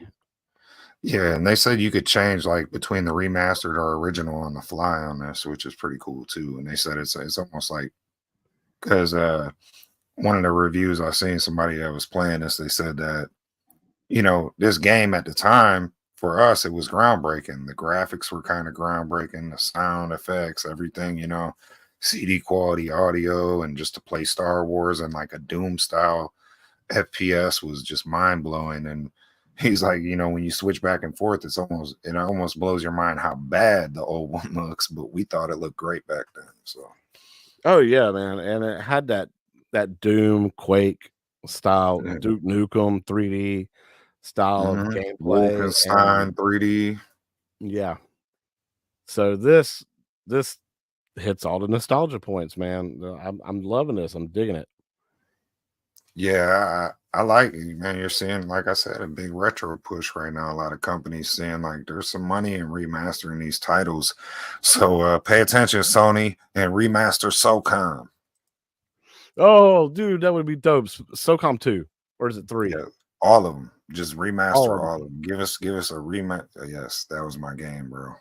Yeah, and they said you could change like between the remastered or original on the fly on this, which is pretty cool too. And they said it's almost like because one of the reviews I seen somebody that was playing this, they said that this game at the time for us it was groundbreaking. The graphics were kind of groundbreaking, the sound effects, everything, CD quality audio, and just to play Star Wars and like a Doom style FPS was just mind blowing. And he's like, when you switch back and forth, it almost blows your mind how bad the old one looks. But we thought it looked great back then. So Oh yeah, man, and it had that Doom Quake style, yeah. Duke Nukem 3D style of gameplay, and Wolfenstein 3D. yeah. So this hits all the nostalgia points, man. I'm loving this. I'm digging it. Yeah, I like it, man. You're seeing, like I said, a big retro push right now. A lot of companies seeing like there's some money in remastering these titles. So pay attention, Sony, and remaster SOCOM. Oh, dude, that would be dope. SOCOM 2, or is it 3? Yeah, all of them. Just All remaster of all of them. them. Give us a remaster. Yes, that was my game, bro.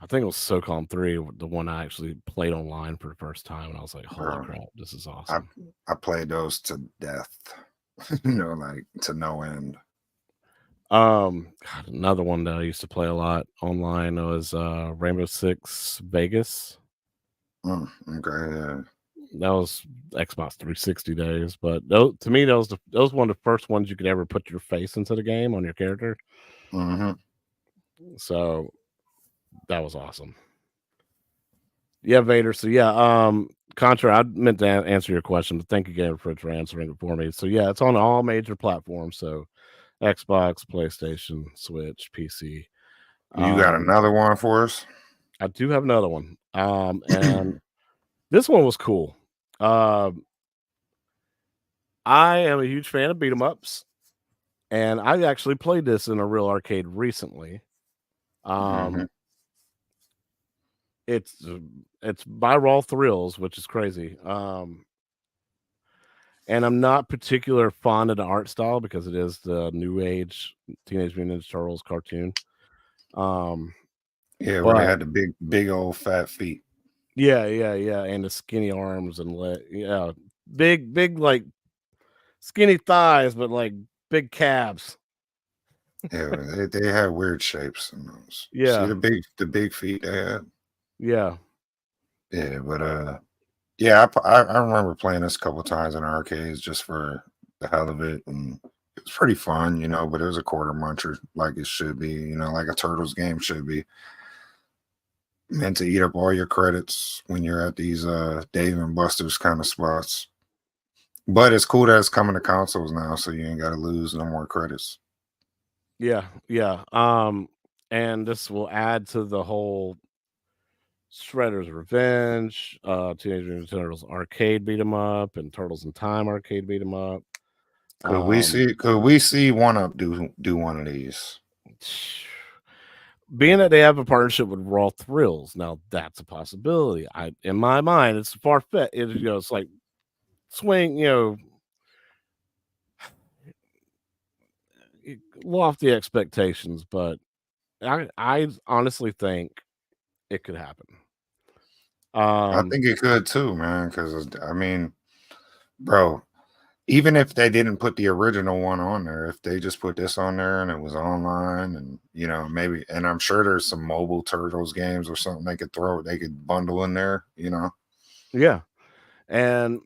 I think it was SOCOM 3, the one I actually played online for the first time, and I was like, "Holy Bro, crap, this is I awesome." I played those to death. Like to no end. God, another one that I used to play a lot online was Rainbow Six Vegas. Okay, yeah. That was Xbox 360 days, but to me, that was one of the first ones you could ever put your face into the game on your character. Hmm. So that was awesome. Yeah, Vader. So yeah, Contra, I meant to answer your question, but thank you again for answering it for me. So yeah, it's on all major platforms. So Xbox, PlayStation, Switch, PC. You got Um, another one for us? I do have another one. And this one was cool. Um, I am a huge fan of beat 'em ups, and I actually played this in a real arcade recently. Hmm. Um, it's it's by Raw Thrills, which is crazy. And I'm not particular fond of the art style because it is the new age Teenage Mutant Ninja Turtles cartoon. Um, Yeah, where they but had the big old fat feet. yeah, and the skinny arms and yeah, big like skinny thighs, but like big calves. Yeah, they had weird shapes in those. See Yeah, the big feet they had. yeah, Yeah, but yeah, I remember playing this a couple times in arcades just for the hell of it, and it was pretty fun, But it was a quarter muncher, like it should be, like a Turtles game should be meant to eat up all your credits when you're at these Dave and Buster's kind of spots. But it's cool that it's coming to consoles now, so you ain't got to lose no more credits. yeah. And this will add to the whole Shredder's Revenge, Teenage Mutant Ninja Turtles arcade beat 'em up, and Turtles in Time arcade beat 'em up. Could we Um, see? Could we see one up do one of these? being that they have a partnership with Raw Thrills, now that's a possibility. In my mind, it's far fetched. It's like swing, lofty expectations, but I honestly think it could happen. I Um, think it could too, man. Because I mean, bro, even if they didn't put the original one on there, if they just put this on there and it was online, and maybe, and I'm sure there's some mobile Turtles games or something they could bundle in there. yeah, and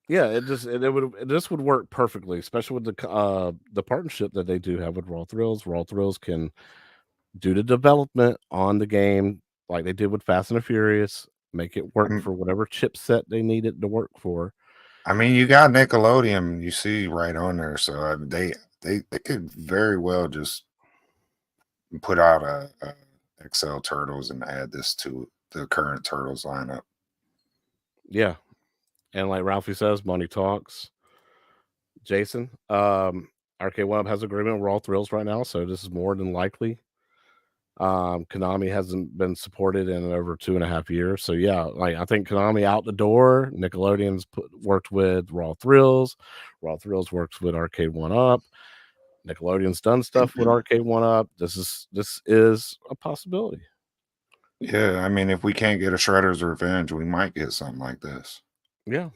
yeah, this would work perfectly, especially with the partnership that they do have with Raw Thrills. Raw Thrills can do the development on the game like they did with Fast and the Furious, make it work I for whatever chipset they need it to work for. I mean, you got Nickelodeon, you see right on there, so they could very well just put out a Excel Turtles and add this to the current Turtles lineup. Yeah, and like Ralphie says, money talks. Jason, Arcade One Up has agreement with Raw Thrills right now, so this is more than likely. Konami hasn't been supported in over 2.5 years, so yeah, like I think Konami out the door. Nickelodeon's worked with Raw Thrills. Raw Thrills works with Arcade One Up. Nickelodeon's done stuff with Arcade One Up. This is a possibility. Yeah, I mean, if we can't get a Shredder's Revenge, we might get something like this. Yeah,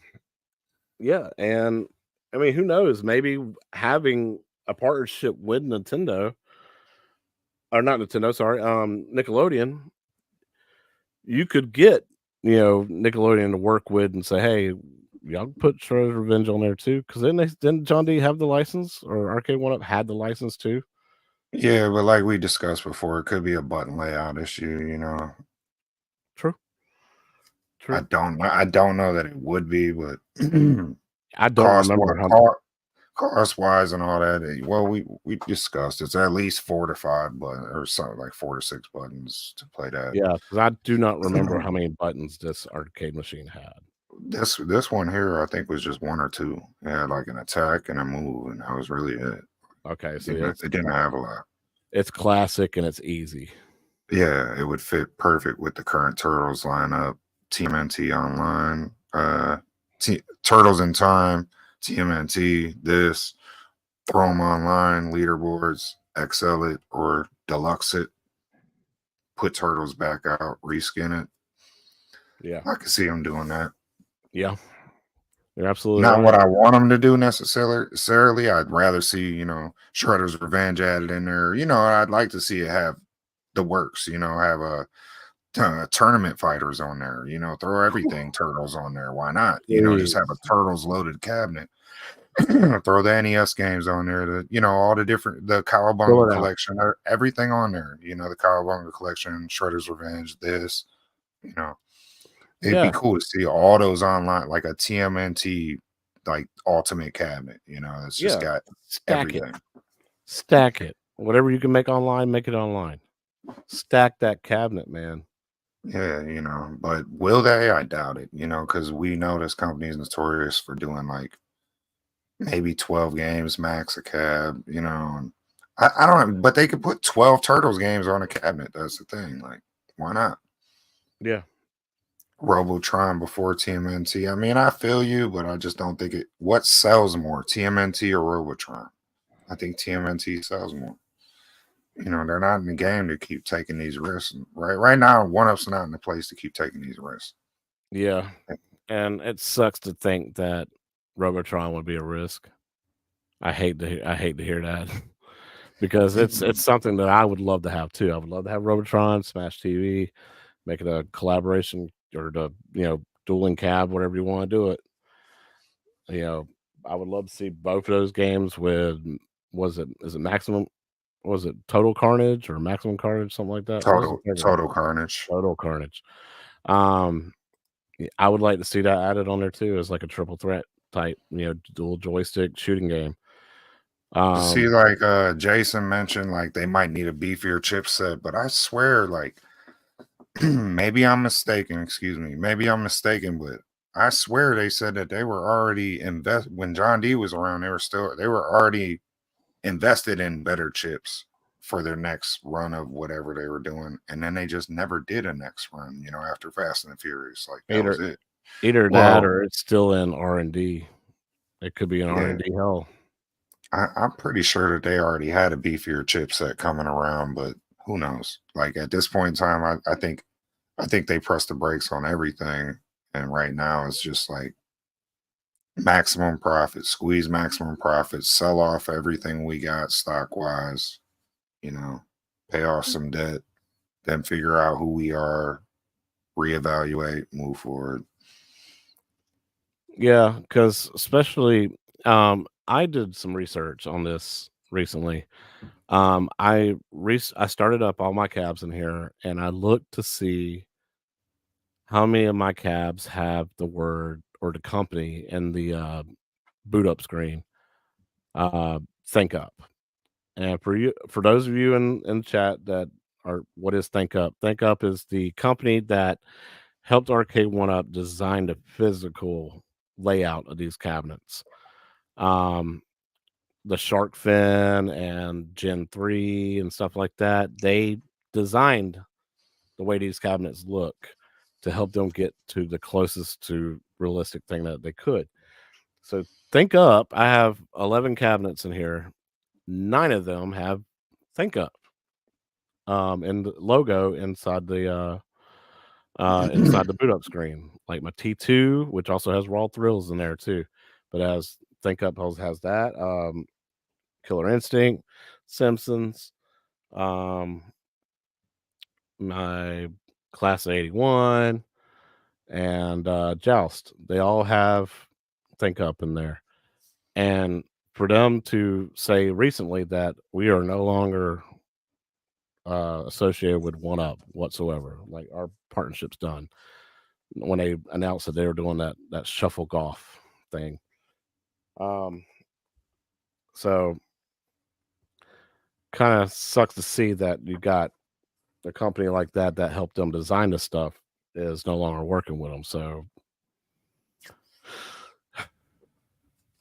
yeah, and I mean, who knows? Maybe having a partnership with Nintendo or not Nintendo, sorry, Nickelodeon, you could get Nickelodeon to work with and say, hey, y'all put Shredder's Revenge on there too, because didn't John D have the license or Arcade One Up had the license too? Yeah, but like we discussed before, it could be a button layout issue. True, true. I don't know that it would be, but I don't cost remember what how. cost wise and all that. Well, we discussed it's at least 4 to 5 button or something like 4 to 6 buttons to play that. Yeah, because I do not remember how many buttons this arcade machine had. This one here, I think, was just one or two. It had like an attack and a move, and that was really it. Okay, It so didn't it didn't have a lot. it's classic and it's easy. Yeah, it would fit perfect with the current Turtles lineup, TMNT Online, Turtles in Time, TMNT, this, throw them online, leaderboards, XL it or deluxe it, put Turtles back out, reskin it. Yeah, I could see them doing that. yeah, you're absolutely Not what right. I want them to do necessarily. I'd rather see, Shredder's Revenge added in there. I'd like to see it have the works, have a tournament fighters on there, throw everything Turtles on there. Why not? Just have a Please Turtles loaded cabinet. Throw the NES games on there, all the fill Cowabunga it out. collection, or everything on there, the Cowabunga collection, Shredder's Revenge, this, you know, it'd be Yeah, cool to see all those online, like a TMNT, like ultimate cabinet, it's just yeah. got Stack it, everything. stack it. Whatever you can make online, make it online. Stack that cabinet, man. Yeah, but will they? I doubt it, because we know this company is notorious for doing like maybe 12 games max a cab, and I don't know, but they could put 12 Turtles games on a cabinet. That's the thing. Like, why not? Yeah, Robotron before TMNT. I mean, I feel you, but I just don't think what sells more, TMNT or Robotron? I think TMNT sells more. They're not in the game to keep taking these risks. Right now, One Up's not in the place to keep taking these risks. yeah. And it sucks to think that Robotron would be a risk. I hate to hear that because it's something that I would love to have too. I would love to have Robotron, Smash TV, make it a collaboration or the dueling cab, whatever you want to do it. You know, I would love to see both of those games with was it is it maximum was it Total Carnage or Maximum Carnage, something like that? What was the third one? Total carnage. Total Carnage. Um, I would like to see that added on there too as like a triple threat type, dual joystick shooting game. To see, Um, like Jason mentioned, like they might need a beefier chipset, but I swear, like maybe I'm mistaken. Excuse me, maybe I'm mistaken, but I swear they said that they were already when John D was around. They were already invested in better chips for their next run of whatever they were doing, and then they just never did a next run. After Fast and the Furious, like that was Either it. either that Well, or it's still in R&D. It could be in yeah, R&D hell. I'm pretty sure that they already had a beefier chipset coming around, but who knows? Like at this point in time, I think they pressed the brakes on everything, and right now it's just like maximum profit, squeeze maximum profit, sell off everything we got stock wise, you know, pay off some debt, then figure out who we are, reevaluate, move forward. Yeah, because especially I did some research on this recently. I started up all my cabs in here, and I looked to see how many of my cabs have the word or the company in the boot up screen. Uh, Think Up. And for those of you in chat that are, what is Think Up? Think Up is the company that helped Arcade One Up design the physical layout of these cabinets. Um, the shark fin and Gen 3 and stuff like that, they designed the way these cabinets look to help them get to the closest to realistic thing that they could. So Think Up, I have 11 cabinets in here. 9 of them have Think Up and the logo inside the boot up screen. Like my T2, which also has Raw Thrills in there too. But as Think Up has that. Killer Instinct, Simpsons, um, my Class of 81, and Joust. They all have Think Up in there. And for them to say recently that we are no longer associated with One Up whatsoever, like our partnership's done. When they announced that they were doing that shuffle golf thing, um, so kind of sucks to see that you got a company like that that helped them design the stuff is no longer working with them. So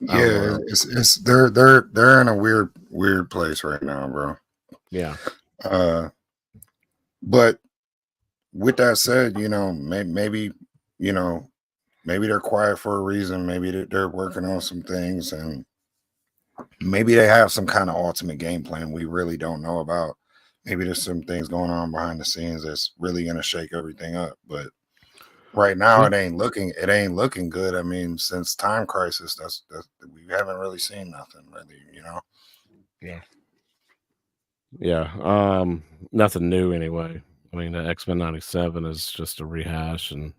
I don't know. Yeah, it's they're in a weird place right now, bro. Yeah, Uh, but with that said, maybe you know maybe they're quiet for a reason. Maybe they're working on some things, and maybe they have some kind of ultimate game plan we really don't know about. Maybe there's some things going on behind the scenes that's really gonna shake everything up. But right now, yeah, it ain't looking good. I mean, since Time Crisis, that's we haven't really seen nothing really. yeah, yeah. Nothing new anyway. I mean, the X-Men '97 is just a rehash, and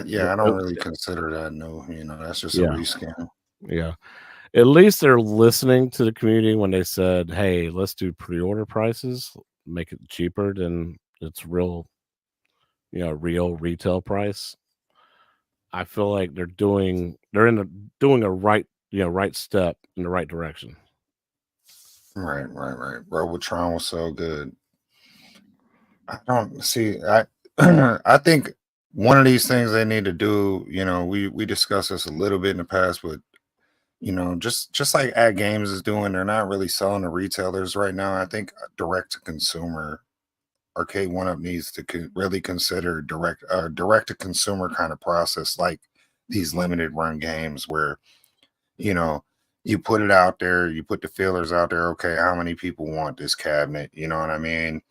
Yeah, I don't really consider that no. That's just a yeah, reskin. yeah. At least they're listening to the community when they said, "Hey, let's do pre-order prices, make it cheaper than its real retail price." I feel like they're doing a right step in the right direction. Right. Robotron was so good. I don't see. I think one of these things they need to do. We discussed this a little bit in the past, but just like Ad Games is doing, they're not really selling to retailers right now. I think direct to consumer Arcade One Up needs to really consider direct to consumer kind of process, like these limited run games where you know you put it out there, you put the feelers out there. Okay, how many people want this cabinet? You know what I mean?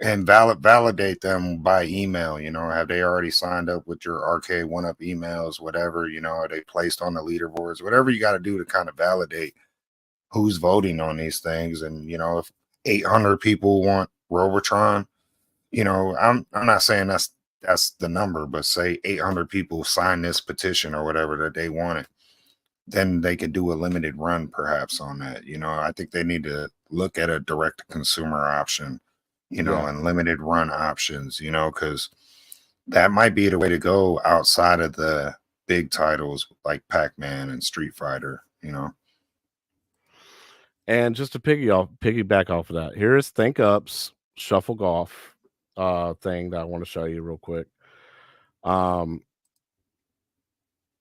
And validate them by email. Have they already signed up with your Arcade One Up emails? Whatever. Are they placed on the leaderboards? Whatever you got to do to kind of validate who's voting on these things. And if 800 people want Robotron, I'm not saying that's the number, but say 800 people sign this petition or whatever that they want it, then they could do a limited run perhaps on that. I think they need to look at a direct to consumer option, Yeah, and limited run options, because that might be the way to go outside of the big titles like Pac-Man and Street Fighter. and just to piggyback off of that, here is Think Up's Shuffle Golf thing that I want to show you real quick. Um,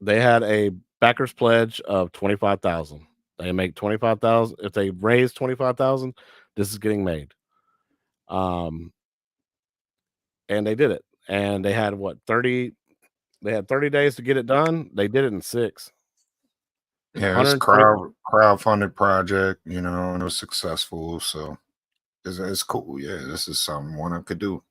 they had a backers pledge of 25,000. They make 25,000. If they raise 25,000, This is getting made. Um, and they did it. And they had what 30 they had 30 days to get it done. They did it in 6. Yeah, it's 120 crowdfunded project, and it was successful. So it's cool. Yeah, this is something one could do.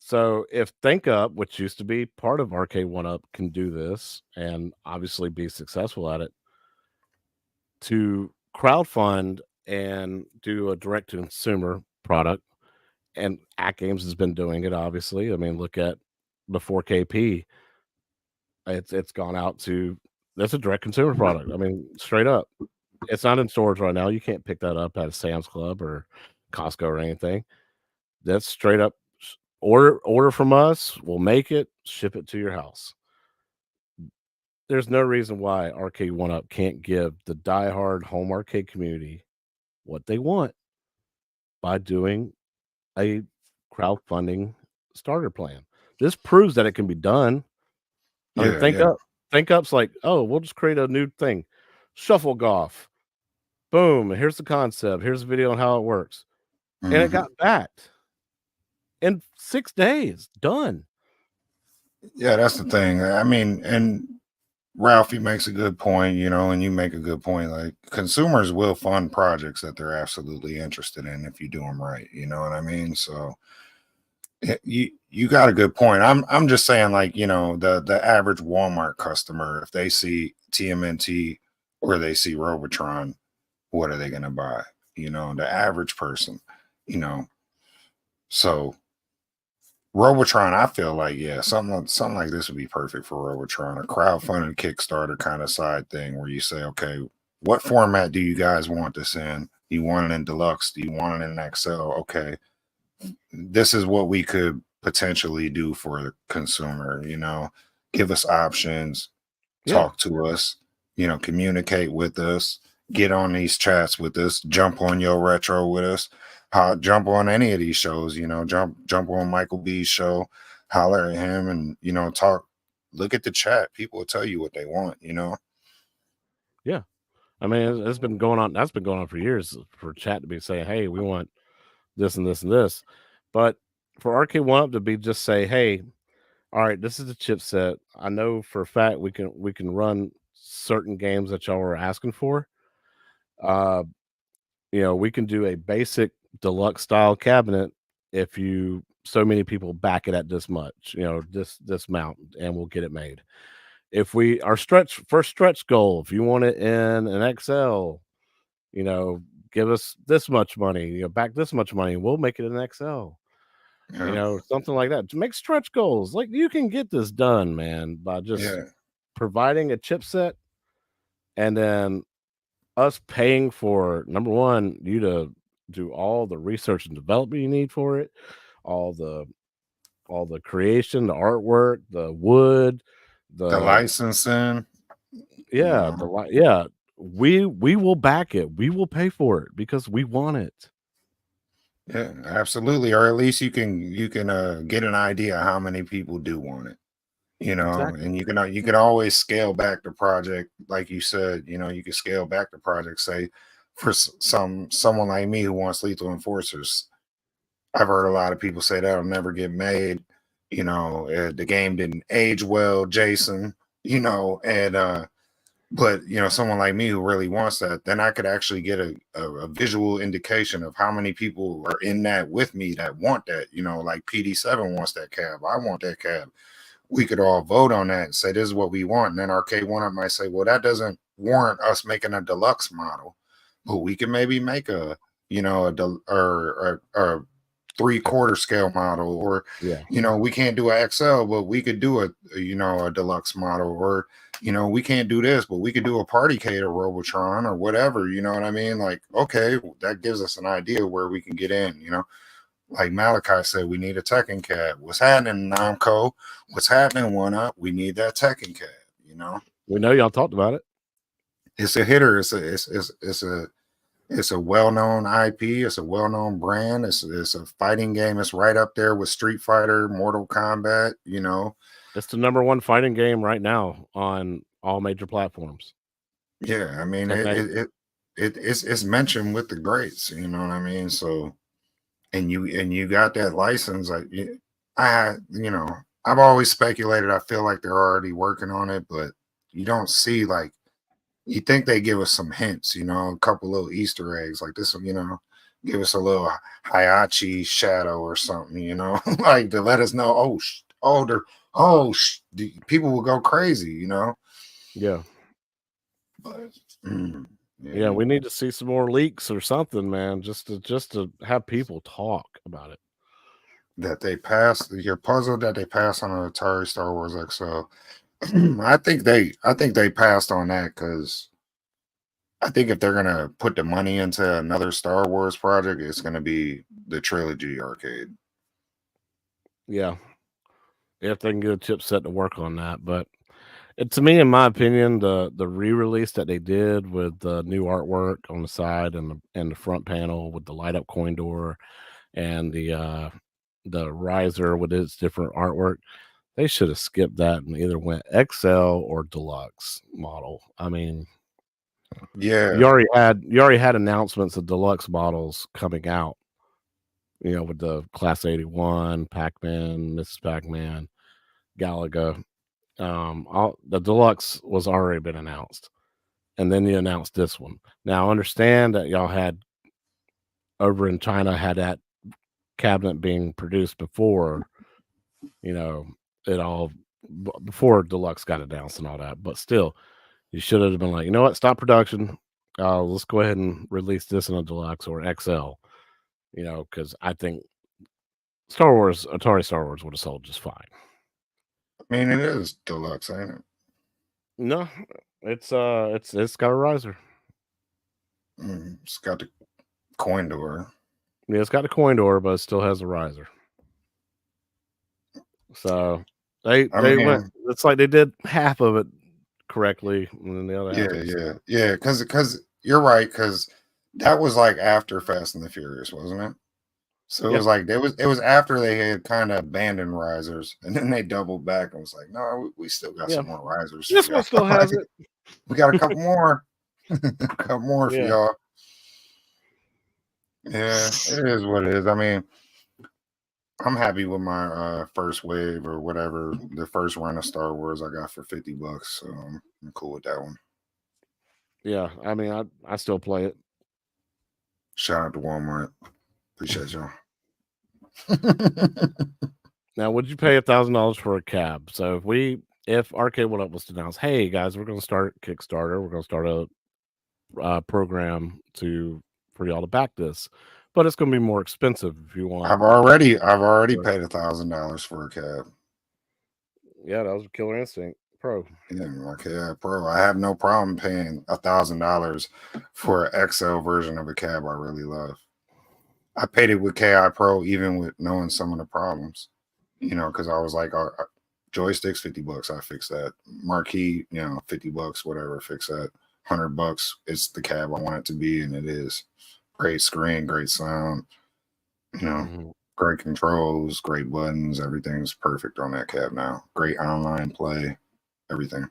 So if ThinkUp, which used to be part of Arcade One Up, can do this and obviously be successful at it, to crowdfund and do a direct to consumer product, and Act Games has been doing it. Obviously, I mean, look at before KP, it's gone out to that's a direct consumer product. I mean, straight up, it's not in stores right now. You can't pick that up at a Sam's Club or Costco or anything. That's straight up order from us. We'll make it, ship it to your house. There's no reason why Arcade One Up can't give the diehard home arcade community what they want by doing a crowdfunding starter plan. This proves that it can be done. I mean, Yeah, yeah. Think Up's like, oh, we'll just create a new thing, shuffle golf. Boom! Here's the concept. Here's a video on how it works, and it hmm got backed in 6 days. Done. Yeah, that's the thing. I mean, and Ralphie makes a good point, and you make a good point. Like consumers will fund projects that they're absolutely interested in if you do them right. You know what I mean? So you got a good point. I'm just saying, like, the average Walmart customer, if they see TMNT or they see Robotron, what are they gonna buy? The average person, you know. So Robotron, I feel like, yeah, something like this would be perfect for Robotron, a crowdfunded Kickstarter kind of side thing where you say, okay, what format do you guys want this in? Do you want it in deluxe? Do you want it in XL? Okay, this is what we could potentially do for the consumer, give us options, Yeah, talk to us, communicate with us, get on these chats with us, jump on your retro with us, jump on any of these shows, jump on Michael B's show, holler at him and, talk, look at the chat. People will tell you what they want. yeah. I mean, it's been going on. That's been going on for years for chat to be saying, "Hey, we want this and this and this," but for Arcade One Up to be just say, "Hey, all right, this is the chipset. I know for a fact we can run certain games that y'all are asking for. Uh, we can do a basic deluxe style cabinet if you so many people back it at this much, this amount, and we'll get it made. If we our stretch goal, if you want it in an XL, you know, give us this much money, back this much money, we'll make it an XL." Yeah, Something like that to make stretch goals. Like you can get this done, man, by just yeah, providing a chipset and then us paying for number one, you to do all the research and development you need for it, all the creation, the artwork, the wood, the the licensing, you yeah, know. yeah. We will back it. We will pay for it because we want it. Yeah, absolutely. Or at least you can get an idea how many people do want it. Exactly. And you can always scale back the project, like you said. You can scale back the project. Say for someone like me who wants Lethal Enforcers, I've heard a lot of people say that'll never get made. The game didn't age well, Jason. And but someone like me who really wants that, then I could actually get a visual indication of how many people are in that with me that want that. Like PD7 wants that cab, I want that cab. We could all vote on that and say this is what we want, and then Arcade One Up might say, well, that doesn't warrant us making a deluxe model, but we can maybe make a or 3/4 scale model, or Yeah. we can't do a XL, but we could do a deluxe model, or we can't do this, but we could do a party cater Robotron or whatever. You know what I mean? Like, okay, that gives us an idea where we can get in. Like Malachi said, we need a Tekken cab. What's happening, Namco? What's happening, One Up? We need that Tekken cab. We know y'all talked about it. It's a hitter. It's a well-known IP. It's a well-known brand. It's a fighting game. It's right up there with Street Fighter, Mortal Kombat. It's the number one fighting game right now on all major platforms. Yeah. I mean, That it may it, it it's mentioned with the greats. You know what I mean? So and you got that license. Like I've always speculated. I feel like they're already working on it, but you don't see like you think they give us some hints. A couple little Easter eggs like this. Give us a little Hayachi shadow or something. Like to let us know. People will go crazy. Yeah. But yeah, Yeah, we need to see some more leaks or something, man, just to have people talk about it. that they pass your puzzle that they pass on an Atari Star Wars XL. I think they passed on that because I think if they're gonna put the money into another Star Wars project, it's gonna be the trilogy arcade. Yeah, if they can get a chipset to work on that, but to me, in my opinion, the re-release that they did with the new artwork on the side and the front panel with the light up coin door and the riser with its different artwork, they should have skipped that and either went XL or deluxe model. I mean, Yeah, you already had announcements of deluxe models coming out, with the Class 81, Pac-Man, Mrs. Pac-Man, Galaga. All the deluxe was already been announced, and then you announced this one. Now, understand that y'all had over in China had that cabinet being produced before, you know, it all before deluxe got announced and all that. But still, you should have been like, you know what, stop production. Let's go ahead and release this in a deluxe or XL. Because I think Atari Star Wars would have sold just fine. I mean it is deluxe, ain't it? No, it's got a riser. It's got the coin door. Yeah, it's got a coin door, but it still has a riser. So I they went. mean, It's like they did half of it correctly, and then the other half yeah, was yeah, yeah. Because you're right. Because that was like after Fast and the Furious, wasn't it? So it yeah, was like it was after they had kind of abandoned risers, and then they doubled back and was like, no, we still got yeah. some more risers for This one y'all. still has it. We got a couple more, a couple more for Yeah, y'all. Yeah, it is what it is. I mean, I'm happy with my first wave or whatever the first run of Star Wars I got for $50, so I'm cool with that one. yeah. I mean, I still play it. Shout out to Walmart, appreciate y'all. Now, would you pay $1,000 for a cab? So if Arcade One Up was to announce, hey guys, we're going to start Kickstarter, we're going to start a program for y'all to back this, but it's going to be more expensive if you want. I've already paid $1,000 for a cab. Yeah, that was a Killer Instinct Pro. Yeah, my cab pro. I have no problem paying $1,000 for an XL version of a cab I really love. I paid it with KI Pro even with knowing some of the problems. Because I was like, joysticks $50, I fix that. Marquee, $50, whatever, fix that. $100, it's the cab I want it to be, and it is. Great screen, great sound, you know, Hmm. great controls, great buttons. Everything's perfect on that cab now. Great online play, everything.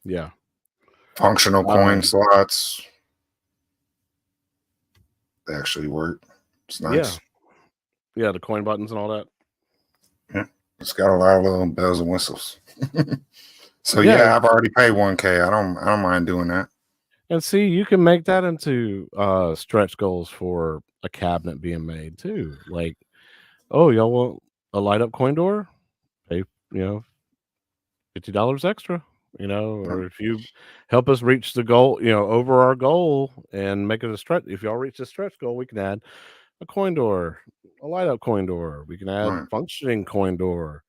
Yeah. Functional coin Um, slots. They actually work. It's yeah. nice. Yeah. The coin buttons and all that. Yeah. It's got a lot of little bells and whistles. So Yeah. yeah, I've already paid 1K. I don't mind doing that. And see, you can make that into stretch goals for a cabinet being made too. Like, oh, y'all want a light up coin door? Pay, $50 extra, or if you help us reach the goal, over our goal and make it a stretch. If y'all reach the stretch goal, we can add a coin door, a light up coin door. We can add Right. functioning coin door.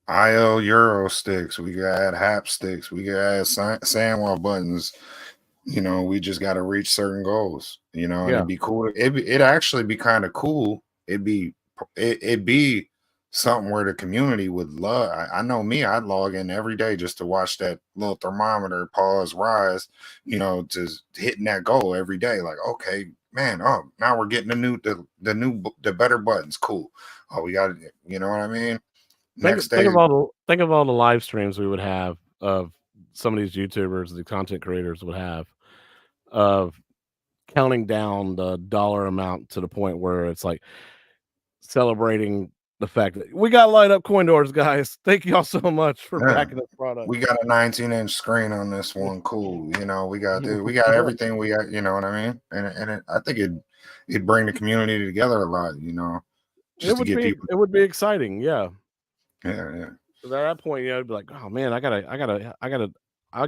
IO Euro sticks. We could add hap sticks. We could add sandwell buttons. We just got to reach certain goals. And Yeah. it'd be cool. It'd actually be kind of cool. It'd be something where the community would love. I know me. I'd log in every day just to watch that little thermometer pause rise. Just hitting that goal every day. Like, okay, man. Oh, now we're getting the better buttons. Cool. Oh, we got it. You know what I mean? Next day, Think of all the live streams we would have of some of these YouTubers, the content creators would have of counting down the dollar amount to the point where it's like celebrating the fact that we got light up coin doors, guys. Thank y'all so much for Yeah. backing this product. We got a 19-inch screen on this one. Cool. We got Yeah, everything we got, you know what I mean? I think it'd bring the community together a lot, just to get people. it would be exciting, yeah. Yeah, yeah. 'Cause at that point, it'd be like, oh man, I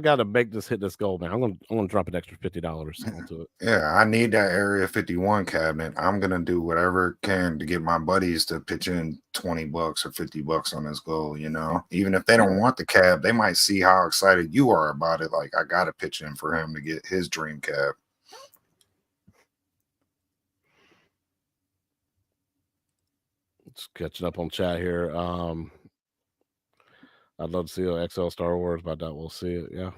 gotta make this hit this goal, man. I'm gonna drop an extra $50 onto it. Yeah, I need that Area 51 cabinet. I'm gonna do whatever it can to get my buddies to pitch in $20 or $50 on this goal. Even if they don't Yeah, want the cab, they might see how excited you are about it. Like, I gotta pitch in for him to get his dream cab. just catching up on chat here. I'd love to see a XL Star Wars, but I doubt we'll see it. Yeah,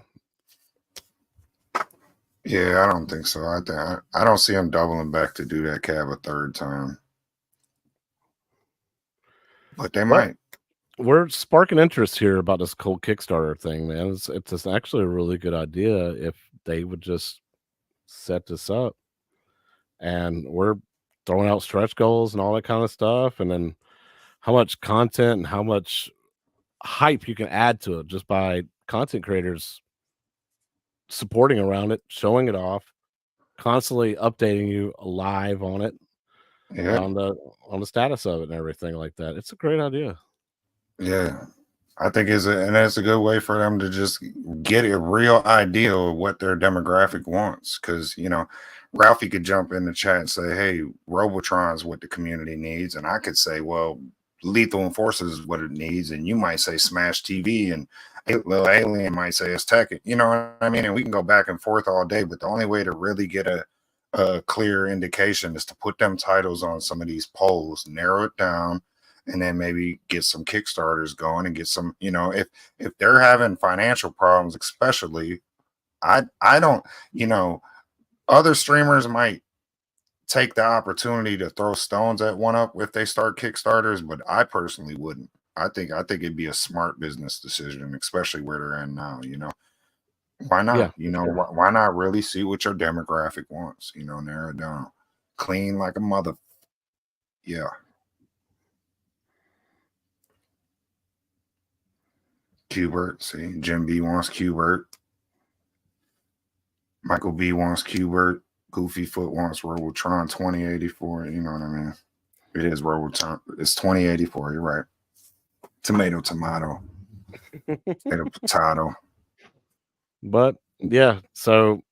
Yeah, I don't think so. I don't see him doubling back to do that cab a third time, but they but might. we're sparking interest here about this cold Kickstarter thing, man. It's actually a really good idea if they would just set this up, and we're throwing out stretch goals and all that kind of stuff, and then how much content and how much hype you can add to it just by content creators supporting around it, showing it off, constantly updating you live on it, Yeah, on the status of it and everything like that. It's a great idea. yeah. I think and that's a good way for them to just get a real idea of what their demographic wants. Because Ralphie could jump in the chat and say, "Hey, Robotron's what the community needs," and I could say, "Well, Lethal Enforcers is what it needs," and you might say Smash TV, and little Alien might say it's Tech. You know what I mean? And we can go back and forth all day, but the only way to really get a clear indication is to put them titles on some of these polls, narrow it down, and then maybe get some Kickstarters going and get some. If they're having financial problems, especially, I don't, you know, other streamers might take the opportunity to throw stones at one up if they start Kickstarters, but I personally wouldn't. I think it'd be a smart business decision, especially where they're in now. Why Yeah, not? for sure. Why not really see what your demographic wants? Narrow it down, clean like a mother. Yeah. Qbert, see, Jim B wants Qbert. Michael B wants Qbert. Goofy Foot wants Robotron 2084. You know what I mean? It is Robotron. It's 2084. You're right. Tomato, tomato. Potato, potato. But yeah, so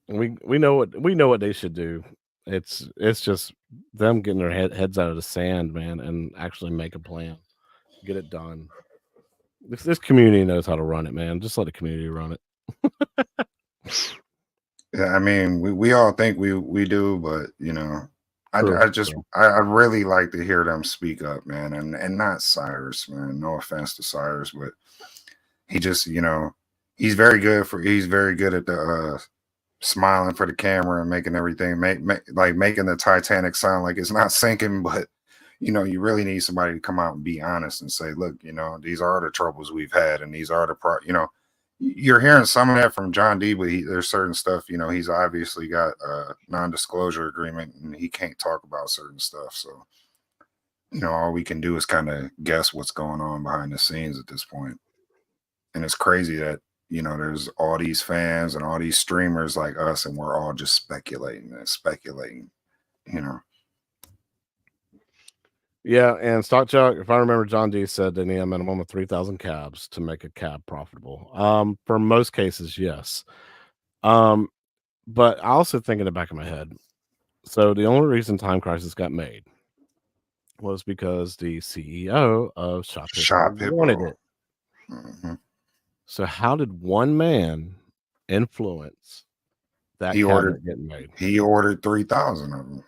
we know what they should do. It's just them getting their heads out of the sand, man, and actually make a plan, get it done. This community knows how to run it, man. Just let the community run it. Yeah, I mean, we all think we do, but True. I just True. I really like to hear them speak up, man, and not Cyrus, man. No offense to Cyrus, but he just he's very good at the smiling for the camera and making everything like making the Titanic sound like it's not sinking, but you really need somebody to come out and be honest and say, look, these are the troubles we've had, and these are you're hearing some of that from John D, but there's certain stuff, he's obviously got a non-disclosure agreement and he can't talk about certain stuff. So, all we can do is kind of guess what's going on behind the scenes at this point. And it's crazy that, there's all these fans and all these streamers like us, and we're all just speculating and speculating, you know. Yeah, and Stock Chuck, if I remember, John D said they need a minimum of 3,000 cabs to make a cab profitable. For most cases, yes. Um, but I also think in the back of my head, so the only reason Time Crisis got made was because the CEO of Shop Hippo Shop wanted Hippo. it. Hmm. So how did one man influence that He ordered cabinet getting made? he ordered 3,000 of them.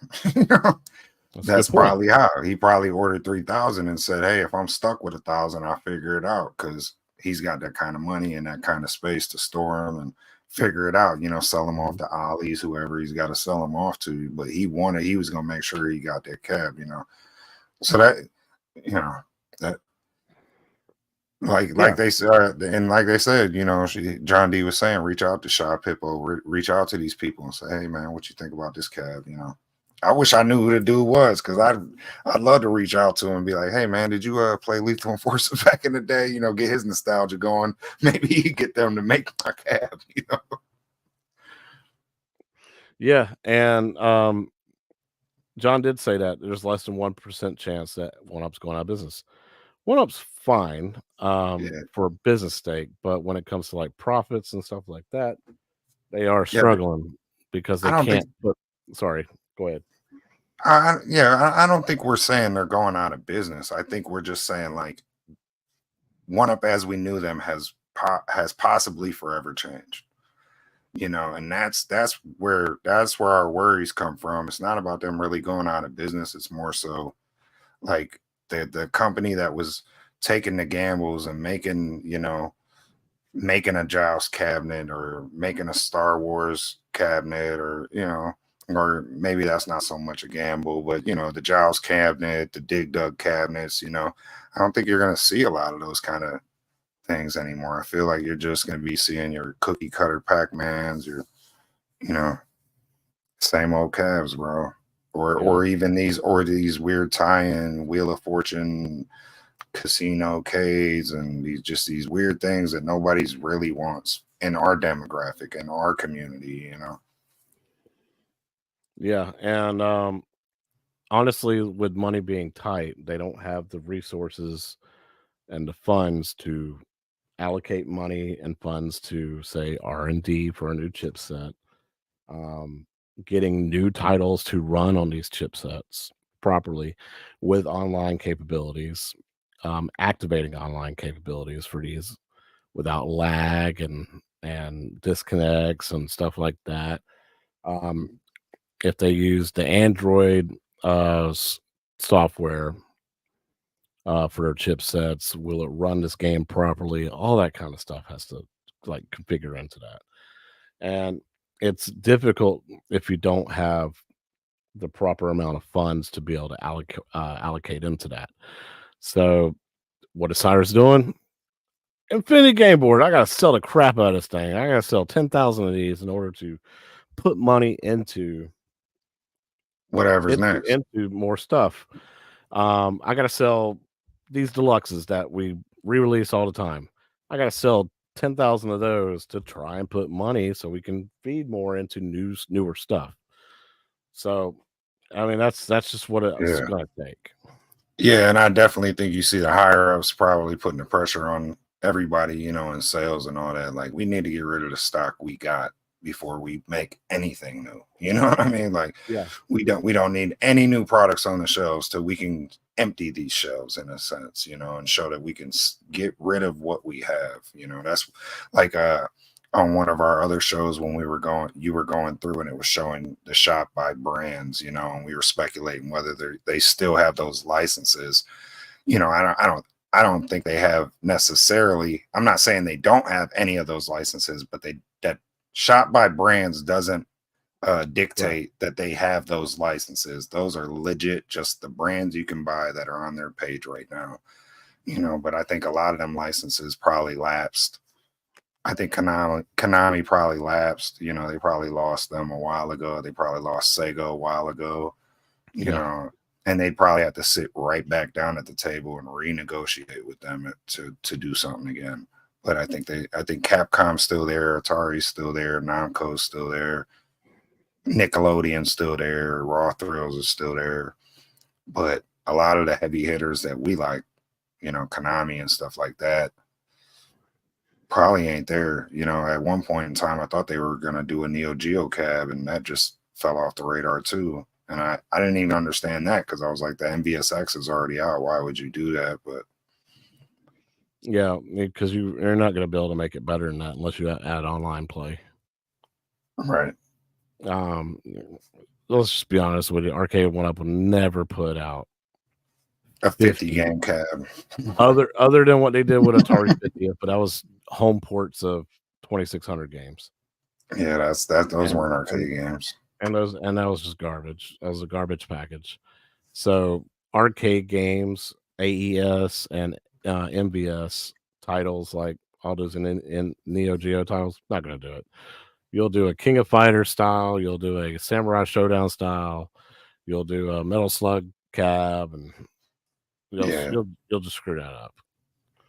That's a good That's point. probably how he probably ordered 3,000 and said, "Hey, if I'm stuck with 1,000, I'll figure it out," because he's got that kind of money and that kind of space to store them and figure it out. Sell them off Mhm. to Ollie's, whoever he's got to sell them off to. But he was gonna make sure he got that cab. So that you know that Like Yeah, they said, and like they said, John D was saying, reach out to Shop Hippo, reach out to these people and say, hey man, what you think about this cab? I wish I knew who the dude was because I'd love to reach out to him and be like, hey man, did you play Lethal Enforcement back in the day? Get his nostalgia going. Maybe he get them to make my cab. yeah, and John did say that there's less than 1% chance that One Up's going out of business. One Up's fine Yeah, for business sake, but when it comes to like profits and stuff like that, they are yeah. But struggling because I they don't think can't put. Sorry, go ahead. I don't think we're saying they're going out of business. I think we're just saying like One Up as we knew them has possibly forever changed. And that's where our worries come from. It's not about them really going out of business. It's more so like the company that was taking the gambles and making a Joust cabinet or making a Star Wars cabinet, or maybe that's not so much a gamble, but the Joust cabinet, the Dig Dug cabinets. I don't think you're going to see a lot of those kind of things anymore. I feel like you're just going to be seeing your cookie cutter Pac-Mans, your you know same old calves, bro. Or Yeah, or even these weird tie-in Wheel of Fortune casino Ks and these weird things that nobody's really wants in our demographic, in our community. yeah, and honestly, with money being tight, they don't have the resources and the funds to allocate money and funds to say R&D for a new chipset, um, getting new titles to run on these chipsets properly with online capabilities, activating online capabilities for these without lag and disconnects and stuff like that. Um, if they use the Android software for their chipsets, will it run this game properly? All that kind of stuff has to like configure into that, and it's difficult if you don't have the proper amount of funds to be able to allocate into that. So, what is Cyrus doing? Infinity Game Board. I gotta sell the crap out of this thing. I gotta sell 10,000 of these in order to put money Whatever's next. into more stuff. I gotta sell these deluxes that we re-release all the time. I gotta sell 10,000 of those to try and put money so we can feed more into newer stuff. So, I mean, that's just what it's Yeah. gonna take. Yeah, and I definitely think you see the higher ups probably putting the pressure on everybody, in sales and all that. Like, we need to get rid of the stock we got before we make anything new. You know what I mean? Like, Yeah, we don't need any new products on the shelves till we can empty these shelves in a sense, and show that we can get rid of what we have. That's like on one of our other shows when you were going through and it was showing the shop by brands, and we were speculating whether they still have those licenses. I don't think they have necessarily. I'm not saying they don't have any of those licenses, but that shop by brands doesn't right. dictate that they have those licenses. Those are legit, just the brands you can buy that are on their page right now. But I think a lot of them licenses probably lapsed. I think Konami probably lapsed. They probably lost them a while ago. They probably lost Sega a while ago. You Yeah, know, and they'd probably have to sit right back down at the table and renegotiate with them to do something again. But I think Capcom's still there, Atari's still there, Namco's still there, Nickelodeon's still there, Raw Thrills is still there. But a lot of the heavy hitters that we like, Konami and stuff like that, probably ain't there. At one point in time, I thought they were gonna do a Neo Geo cab, and that just fell off the radar too. And I didn't even understand that because I was like, the MVSX is already out. Why would you do that? But yeah, because you're not gonna be able to make it better than that unless you add online play. right, Um, let's just be honest with you. Arcade One Up will never put out a 50 50 game cab. other than what they did with Atari 50th, but that was home ports of 2600 games. Yeah, that. Those And weren't and arcade games. and that was just garbage. That was a garbage package. So arcade games, AES and MVS titles like all those in Neo Geo titles. Not gonna do it. You'll do a King of Fighters style. You'll do a Samurai Showdown style. You'll do a Metal Slug cab, and Yeah, you'll just screw that up.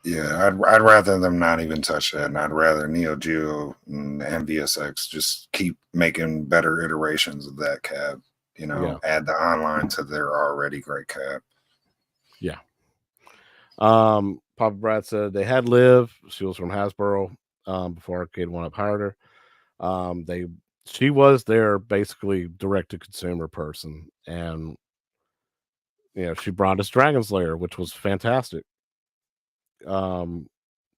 yeah. I'd rather them not even touch that, and I'd rather Neo Geo and MVSX just keep making better iterations of that cab. Yeah, Add the online to their already great cab. yeah. Papa Brad said they had Liv. She was from Hasbro before Arcade One Up hired her. They She was their basically direct to consumer person, and she brought us Dragon Slayer, which was fantastic. Um,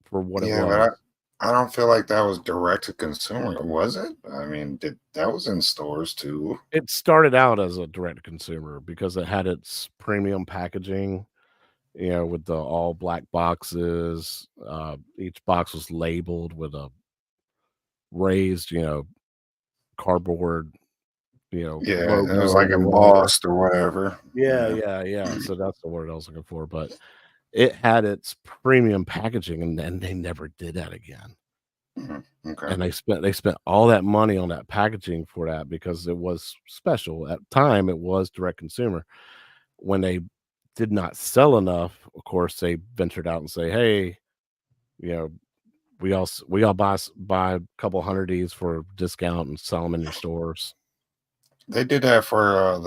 for what it Yeah, but was. I don't feel like that was direct to consumer, was it? I mean, that was in stores too. It started out as a direct to consumer because it had its premium packaging, with the all black boxes. Each box was labeled with a raised, cardboard, Yeah, it was logo like or whatever. embossed or whatever. Yeah, Yeah. yeah, yeah. So that's the word I was looking for. But it had its premium packaging, and then they never did that again. Mhm. Okay. And they spent all that money on that packaging for that because it was special. At the time, it was direct consumer. When they did not sell enough, of course, they ventured out and say, "Hey, you know, we all buy a couple hundred of these for a discount and sell them in your stores." They did that for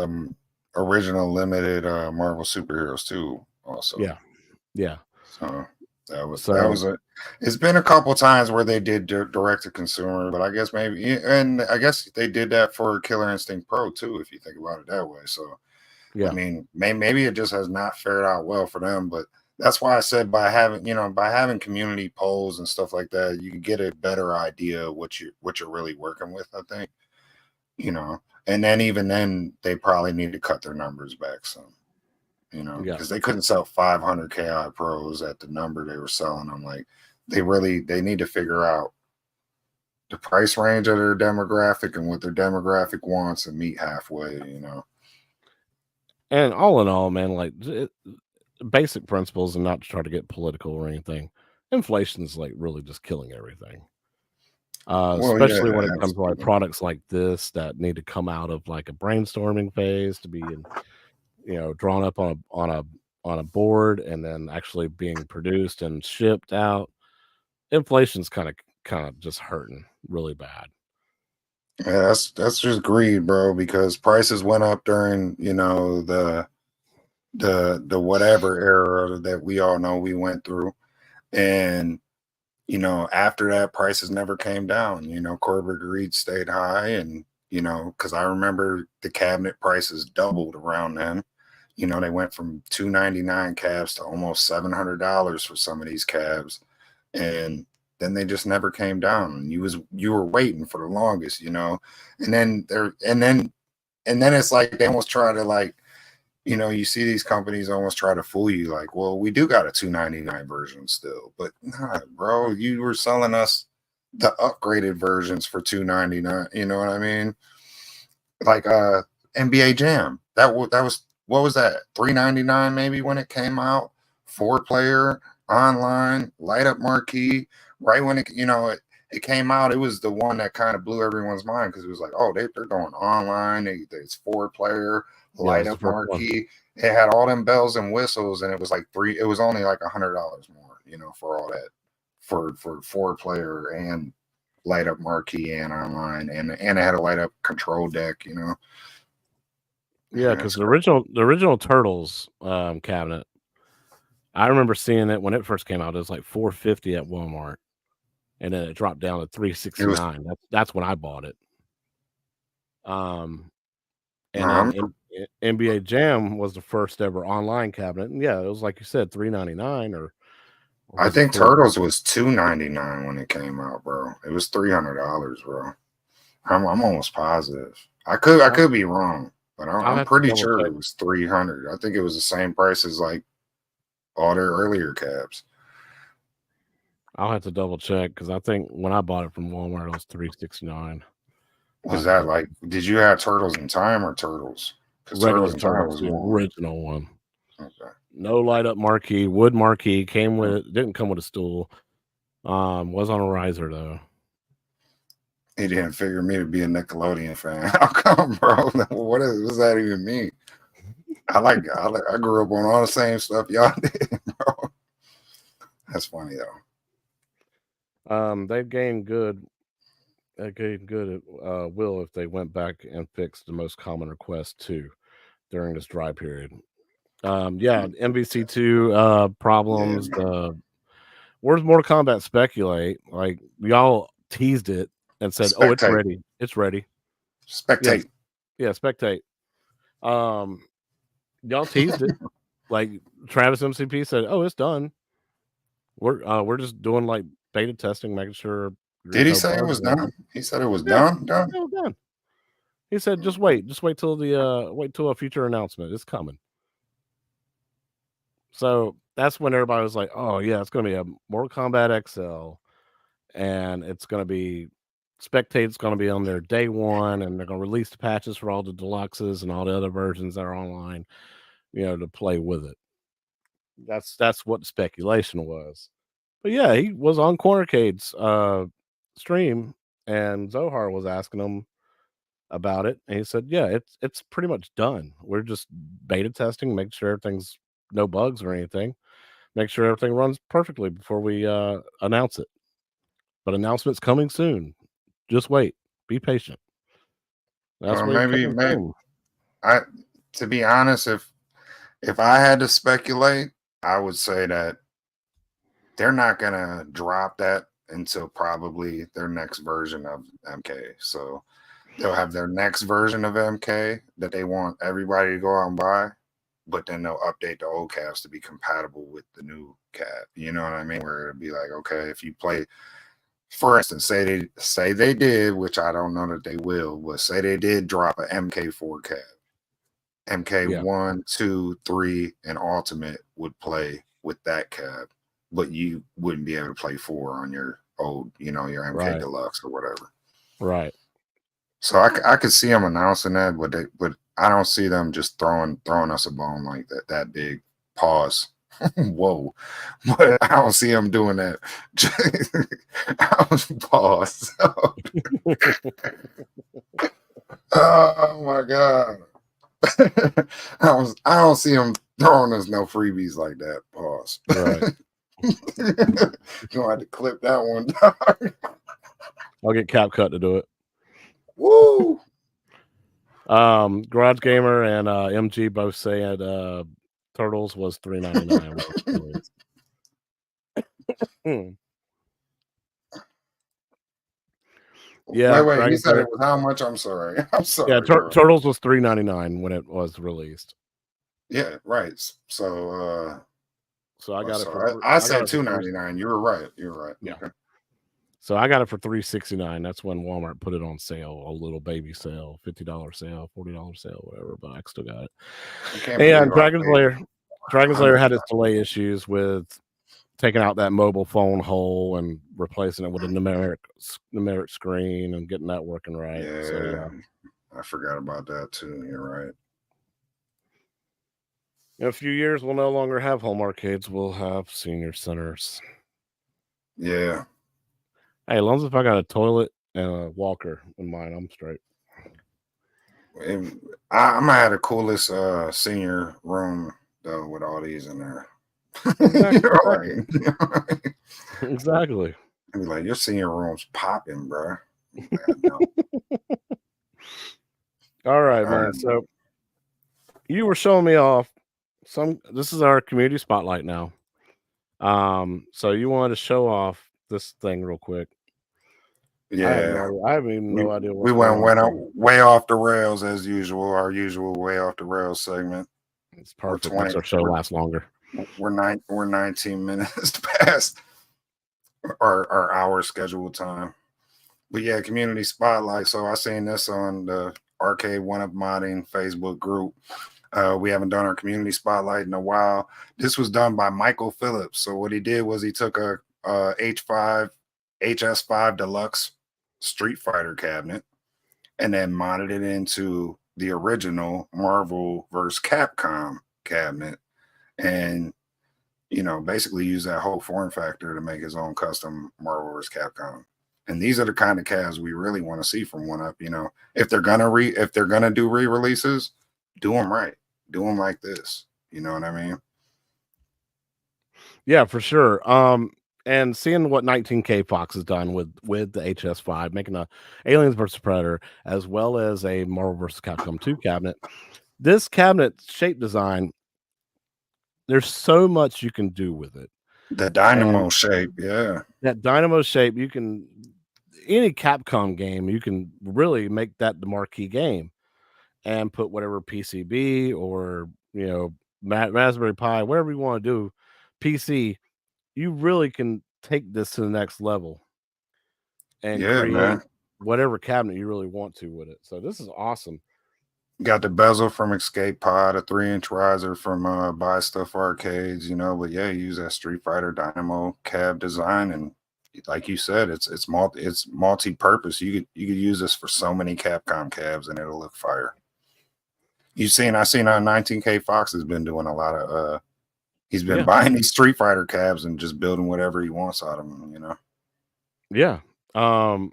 original limited Marvel superheroes too, also. Yeah, yeah. So that was So a. It's been a couple times where they did direct to consumer, but I guess maybe, yeah, and I guess they did that for Killer Instinct Pro too, if you think about it that way. So I yeah, mean, maybe it just has not fared out well for them, but that's why I said by having community polls and stuff like that, you can get a better idea of what you're really working with. I think, and then even then, they probably need to cut their numbers back some, yeah. because they couldn't sell 500 KI pros at the number they were selling them. Like, they need to figure out the price range of their demographic and what their demographic wants and meet halfway. And all in all, man, like basic principles, and not to try to get political or anything. Inflation's like really just killing everything. Well, yeah, Especially when it comes to like absolutely. products like this that need to come out of like a brainstorming phase to be drawn up on a board and then actually being produced and shipped out. Inflation's kind of just hurting really bad. Yeah, that's just greed, bro, because prices went up during, the whatever era that we all know we went through. And, after that, prices never came down. Corporate greed stayed high, and, because I remember the cabinet prices doubled around then. They went from 299 cabs to almost $700 for some of these cabs. And then they just never came down. And you were waiting for the longest. And then it's like they almost try to, like, you see these companies almost try to fool you, like, well, we do got a 299 version still. But nah, bro, you were selling us the upgraded versions for 299. You know what I mean? Like NBA Jam. That was what was that? 399 maybe when it came out. 4 player online, light up marquee. Right when it came out, it was the one that kind of blew everyone's mind, because it was like, oh, they're going online. It's 4 player, Yeah, light that's the up first one. marquee. It had all them bells and whistles, and it was like it was only like $100 more, for all that, for 4 player and light up marquee and online, and it had a light up control deck. Yeah, Yeah, because it's the original Turtles cabinet, I remember seeing it when it first came out. It was like 450 at Walmart, and then it dropped down to it was 369. That's when I bought it. Um, no, and then NBA Jam was the first ever online cabinet, and yeah, it was like you said, 399 or I was it think 4? Turtles was 299 when it came out, bro. It was $300, bro. I'm almost positive. I I'll, could be wrong, but I'll I'm have to pretty double sure check. it was 300. I think it was the same price as like all their earlier cabs. I'll have to double check because I think when I bought it from Walmart, it was 369. I'll Was have to that double like, did you have Turtles in Time or Turtles? Because regular Turtles in Time Turtles, was the more. original one. Okay. No light up marquee, wood marquee came with didn't come with a stool. Was on a riser though. He didn't figure me to be a Nickelodeon fan. How come, bro? What does that even mean? I grew up on all the same stuff y'all did, bro. That's funny though. They'd gain good. They gained good will if they went back and fixed the most common request too during this dry period. Yeah, MVC2 Yeah, problems. man. Where's Mortal Kombat Speculate? Like y'all teased it and said, "Oh, it's Spectate, ready. It's ready." Yes, spectate. yeah, spectate. Um, y'all teased it. Like Travis MCP said, "Oh, it's done. We're just doing like beta testing, making sure Did there's he no say it bugs was or anything." done? He said it was Yeah, done. Done. it was done. He said, just wait till the wait till a future announcement. It's coming." So that's when everybody was like, "Oh yeah, it's going to be a Mortal Kombat XL, and it's going to be Spectate's going to be on there day one, and they're going to release the patches for all the deluxes and all the other versions that are online, to play with it." That's what the speculation was. But yeah, he was on Cornercade's stream, and Zohar was asking him about it, and he said, "Yeah, it's pretty much done. We're just beta testing, make sure everything's no bugs or anything, make sure everything runs perfectly before we announce it. But announcements coming soon. Just wait, be patient." That's Well, what he kept on maybe saying. I. To be honest, if I had to speculate, I would say that they're not gonna drop that until probably their next version of MK. So they'll have their next version of MK that they want everybody to go out and buy, but then they'll update the old caps to be compatible with the new cap. You know what I mean? Where it'll be like, okay, if you play, for instance, say they did, which I don't know that they will, but say they did drop a MK4 cap. MK Yeah, 1, 2, 3, and Ultimate would play with that cap, but you wouldn't be able to play 4 on your old, your MK right, Deluxe or whatever. right. So I could see them announcing that, but I don't see them just throwing us a bone like that. That big pause. Whoa, but I don't see them doing that. Pause. Oh my god. I don't see them throwing us no freebies like that. Pause. Right. Gonna have to clip that one down. I'll get CapCut to do it. Woo! Garage Gamer and MG both said Turtles was $3.99 when it was released. Hmm. Yeah, Wait. He Dragon said it Slayer. was how much? I'm sorry. I'm Yeah, sorry, bro. Turtles was $3.99 when it was released. Yeah, right. So So I got it for I I got said it for two three. ninety nine. You were right. You're right. Yeah. Okay. So I got it for $3.69. That's when Walmart put it on sale, a little baby sale, $50 sale, $40 sale, whatever. But I still got it. I can't believe And I paid Dragon's Lair had its 100. delay issues with taking out that mobile phone hole and replacing it with a numeric screen and getting that working right. So Yeah, yeah, I forgot about that too. You're right. in a few years we'll no longer have home arcades. We'll have senior centers. Yeah. Hey, as long as if I got a toilet and a walker in mine, I'm straight. I might have the coolest senior room though with all these in there. you Exactly. know, Exactly. like, Exactly. I'd be like, your senior room's popping, bro. No. All right, All man. right. So you were showing me off this is our community spotlight now. So you wanted to show off this thing real quick. Yeah. I have even We no idea we what's going went on went here. o- way off the rails as usual. Our usual way off the rails segment. It's We're perfect. Makes 20. our show last longer. We're 19 minutes past our hour scheduled time. But yeah, community spotlight. So I seen this on the Arcade One Up Modding Facebook group. We haven't done our community spotlight in a while. This was done by Michael Phillips. So what he did was he took a H5 HS5 Deluxe Street Fighter cabinet and then modded it into the original Marvel vs. Capcom cabinet and basically use that whole form factor to make his own custom Marvel vs. Capcom. And these are the kind of calves we really want to see from One Up. If they're gonna do re-releases, do them right. Do them like this. You know what I mean? Yeah, for sure. And seeing what 19K Fox has done with the HS5, making a Aliens vs Predator as well as a Marvel vs Capcom 2 cabinet. This cabinet shape design, there's so much you can do with it. The And dynamo shape, yeah. that dynamo shape, you can any Capcom game, you can really make that the marquee game and put whatever PCB or Raspberry Pi, whatever you want to do, PC. You really can take this to the next level and Yeah, man. create whatever cabinet you really want to with it. So this is awesome. Got the bezel from Escape Pod, a 3-inch riser from Buy Stuff Arcades, but yeah, use that Street Fighter Dynamo cab design, and like you said, it's multi-purpose. You could use this for so many Capcom cabs and it'll look fire. I seen 19K Fox has been doing a lot of he's been Yeah. buying these Street Fighter cabs and just building whatever he wants out of them. Yeah. And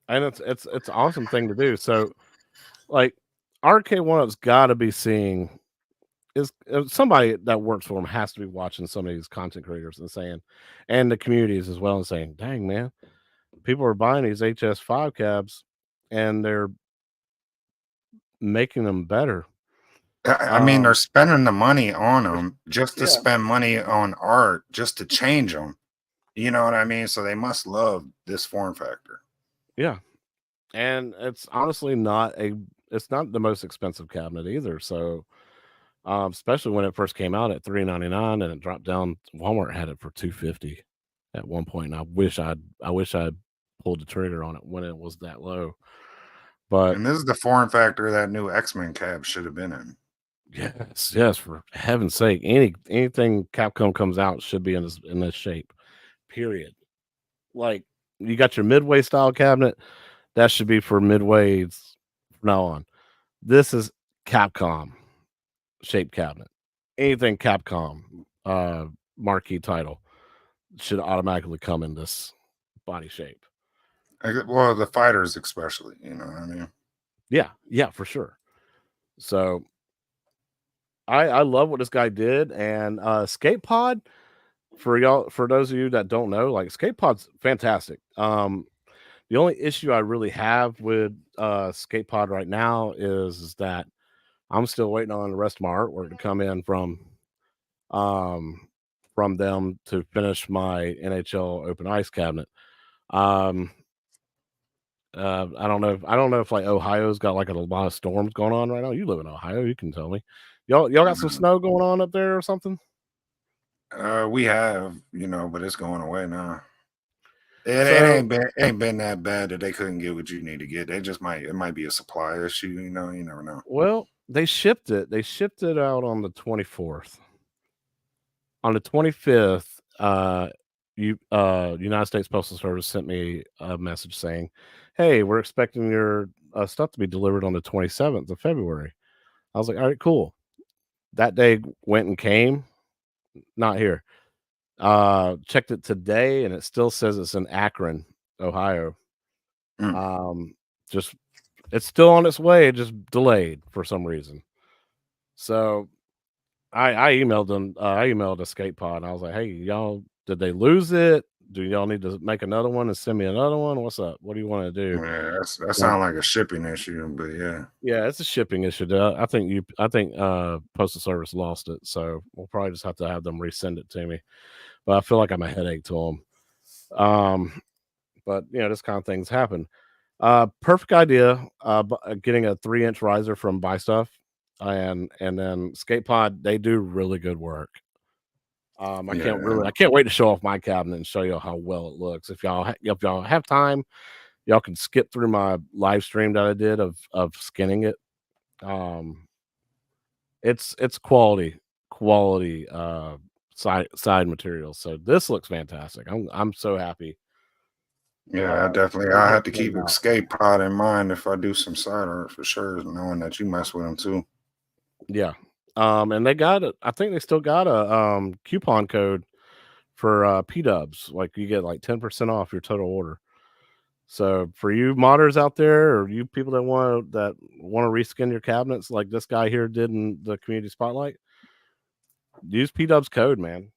it's an awesome thing to do. So like RK1's got to be seeing is somebody that works for him has to be watching some of these content creators and saying, and the communities as well, and saying, dang man, people are buying these HS5 cabs and they're making them better. I mean, they're Um, spending the money on them just to yeah, spend money on art, just to change them. You know what I mean? So they must love this form factor. yeah, and it's not the most expensive cabinet either. So, especially when it first came out at $399 and it dropped down, Walmart had it for $250 at one point, and I wish I'd pulled the trigger on it when it was that low. But And this is the form factor that new X-Men cab should have been in. yes, yes, for heaven's sake, anything Capcom comes out should be in this shape. Period. Like you got your Midway style cabinet, that should be for Midways from now on. This is Capcom shape cabinet. Anything Capcom marquee title should automatically come in this body shape. Well, the fighters especially, you know what I mean? Yeah, yeah, for sure. So I love what this guy did, and Skate Pod for y'all, for those of you that don't know, like Skate Pod's fantastic. The only issue I really have with Skate Pod right now is that I'm still waiting on the rest of my artwork to come in um from them to finish my NHL open ice cabinet. Um I don't know if like Ohio's got like a lot of storms going on right now. You live in Ohio, you can tell me. Y'all got some snow going on up there or something? We have, but it's going away now. It So ain't been that bad that they couldn't get what you need to get. It might be a supply issue, you never know. well, they shipped it. They shipped it out on the 24th. On the 25th, United States Postal Service sent me a message saying, "Hey, we're expecting your stuff to be delivered on the 27th of February." I was like, "All right, cool." That day went and came, not here. Checked it today, and it still says it's in Akron, Ohio. Mm. Um, just it's still on its way, just delayed for some reason. So I emailed them. I emailed Escape Pod, and I was like, "Hey, y'all, did they lose it? Do y'all need to make another one and send me another one? What's up? What do you want to do?" Yeah, that Um, sounds like a shipping issue, but yeah. yeah, it's a shipping issue. I think Postal Service lost it, so we'll probably just have to have them resend it to me. But I feel like I'm a headache to them. But this kind of things happen. Perfect idea. Getting a 3-inch riser from Buy Stuff, and then Skate Pod. They do really good work. Yeah. I can't wait to show off my cabinet and show you how well it looks. If y'all have time, y'all can skip through my live stream that I did of skinning it. Um, it's quality side material. So this looks fantastic. I'm so happy. Yeah, I How have it to keep turned out. Escape Pod in mind if I do some side art for sure, knowing that you mess with them too. Yeah. And they got it. I think they still got a coupon code for P Dubs. Like you get like 10% off your total order. So for you modders out there, or you people that want to reskin your cabinets, like this guy here did in the community spotlight, use P Dub's code, man.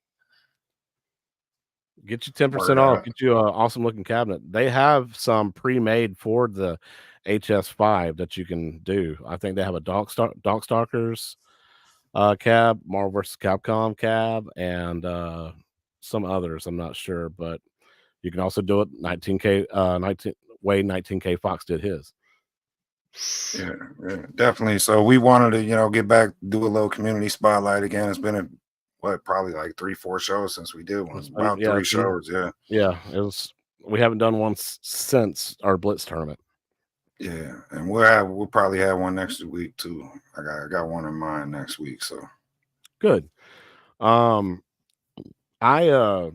Get you 10% Word off. up. Get you an awesome looking cabinet. They have some pre-made for the HS5 that you can do. I think they have a Dogstalkers cab, Marvel vs. Capcom cab, and some others. I'm not sure, but you can also do it 19K 19K Fox did his. Yeah, yeah, definitely. So we wanted to, get back, do a little community spotlight again. It's been probably like 3, 4 shows since we did one. It's been About three shows, yeah. yeah, it was we haven't done one since our Blitz tournament. Yeah. And we'll probably have one next week too. I got one in mind next week. So Good. Um I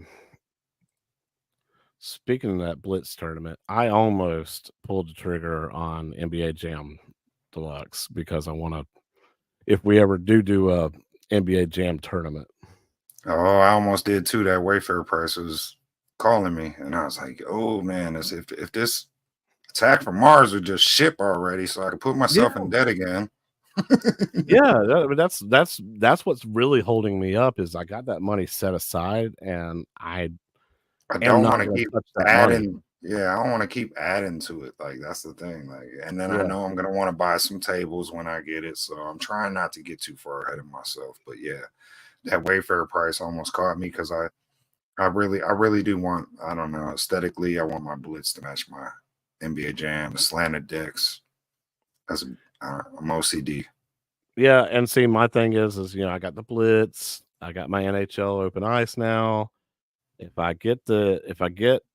Speaking of that Blitz tournament, I almost pulled the trigger on NBA Jam Deluxe because I want to. If we ever do a NBA Jam tournament, I almost did too. That Wayfair price was calling me, and I was like, "Oh man, as if this attack from Mars would just ship already, so I could put yeah, myself in debt again." yeah, I mean, that's what's really holding me up is I got that money set aside and I I am don't not want to going to keep touch that money. adding. Yeah, I don't want to keep adding to it. Like that's the thing. Like, and then I Yeah, know I'm gonna want to buy some tables when I get it, so I'm trying not to get too far ahead of myself. But yeah, that Wayfair price almost caught me because I really do want. I don't know, aesthetically, I want my Blitz to match my NBA Jam, the slanted decks. That's I'm OCD. yeah, and see, my thing is I got the Blitz, I got my NHL Open Ice now. If I get the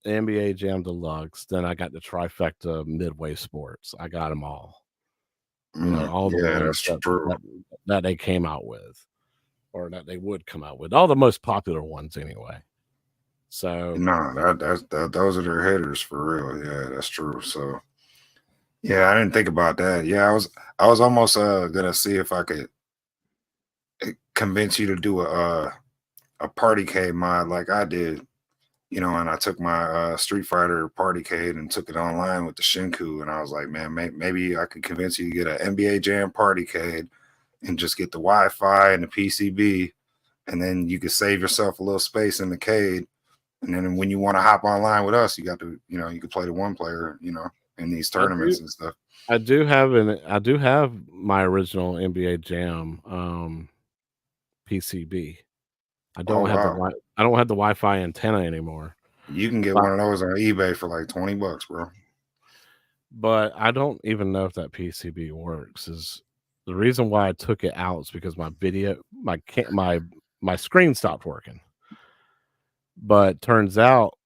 NBA Jam Deluxe, then I got the trifecta Midway Sports. I got them all. All the Yeah, ones that's that true. that that they came out with, or that they would come out with. All the most popular ones, anyway. So No, those are their hitters for real. Yeah, that's true. So yeah, I didn't think about that. Yeah, I was almost gonna see if I could convince you to do a party cade mod like I did, and I took my Street Fighter party cade and took it online with the Shinku, and I was like, man, maybe I could convince you to get an NBA Jam party cade and just get the Wi-Fi and the PCB, and then you could save yourself a little space in the cade. And then when you want to hop online with us, you got to, you could play the one player, in these I do tournaments and stuff. I do have my original NBA Jam PCB. I Oh don't have the wow. wi I don't have the Wi-Fi antenna anymore. You can get But one of those on eBay for like $20, bro. but I don't even know if that PCB works. Is the reason why I took it out is because my screen stopped working. But turns out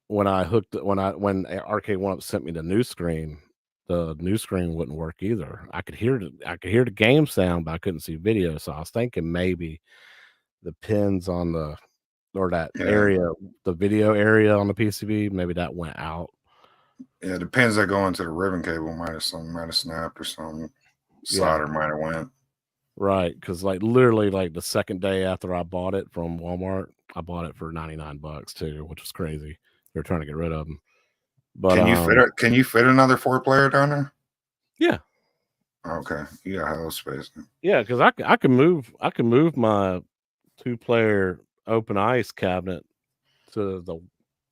when Arcade One Up sent me the new screen wouldn't work either. I could hear the game sound, but I couldn't see video. So I was thinking maybe the pins on the or that Yeah. area, the video area on the PCB, maybe that went out. Yeah. The pins that go into the ribbon cable might have snapped or something. Yeah, Solder might have went. right. Because like literally, like the second day after I bought it from Walmart, I bought it for $99 too, which was crazy. They're trying to get rid of them, but Can you fit another 4 player down there? yeah, Okay. You got hell space. yeah, because I can move my 2-player open ice cabinet to the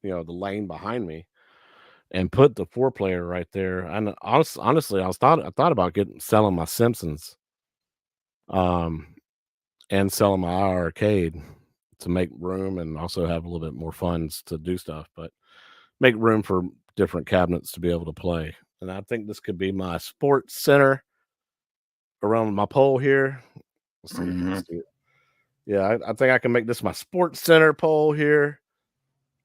lane behind me and put the 4-player right there. And honestly, I thought about getting selling my Simpsons, um, and selling my arcade to make room and also have a little bit more funds to do stuff, but make room for different cabinets to be able to play. And I think this could be my sports center around my pole here. Let's see if you can Hmm. see it. Yeah, I think I can make this my sports center pole here.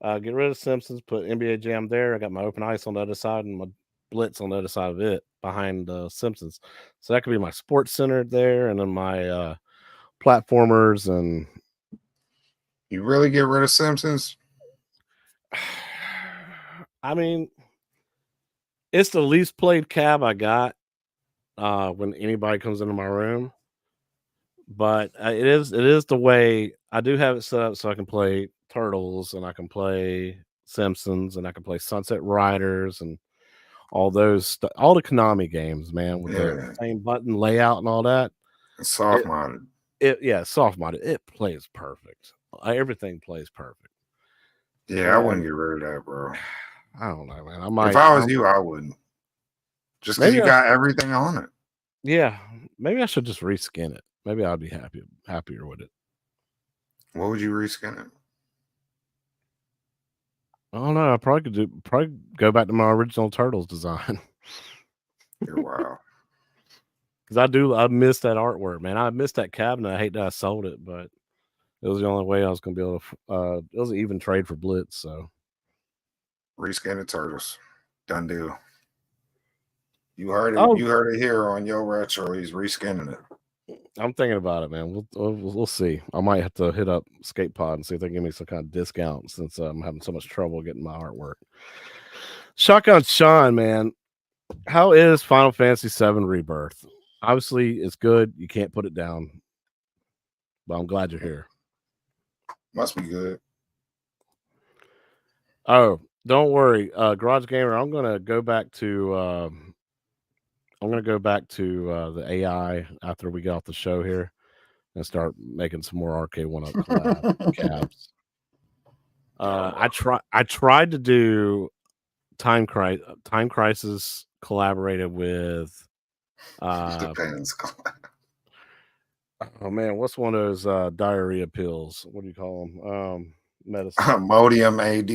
Get rid of Simpsons, put NBA Jam there. I got my open ice on the other side and my Blitz on the other side of it behind the Simpsons. So that could be my sports center there, and then my platformers and You really get rid of Simpsons? I mean, it's the least played cab I got when anybody comes into my room. But it is the way I do have it set up so I can play Turtles and I can play Simpsons and I can play Sunset Riders and all the Konami games, man, with the Yeah, same button layout and all that. it's soft It modded. yeah, soft modded. It plays perfect. Everything plays perfect. Yeah, I But wouldn't get rid of that, bro. I don't know, man. If I was you, I wouldn't. Just because Maybe you got everything on it. yeah, maybe I should just reskin it. Maybe I'd be happier with it. What would you reskin it? I don't know. I probably go back to my original Turtles design. You're wild. Because I miss that artwork, man. I miss that cabinet. I hate that I sold it, but it was the only way I was gonna be able to. It was an even trade for Blitz, so Reskin the turtles. Done deal. You heard it. oh, You heard it here on Yo Retro. He's reskinning it. I'm thinking about it, man. We'll see. I might have to hit up Skate Pod and see if they give me some kind of discount since I'm having so much trouble getting my artwork. Shotgun Sean, man, how is Final Fantasy VII Rebirth? Obviously, it's good. You can't put it down, but I'm glad you're here. Must be good. Oh, don't worry, Garage Gamer. I'm gonna go back to the AI after we get off the show here and start making some more Arcade One Up collab cabs. I tried to do Time Crisis collaborated with Depends. oh man, what's one of those diarrhea pills? What do you call them? Medicine. Modium AD.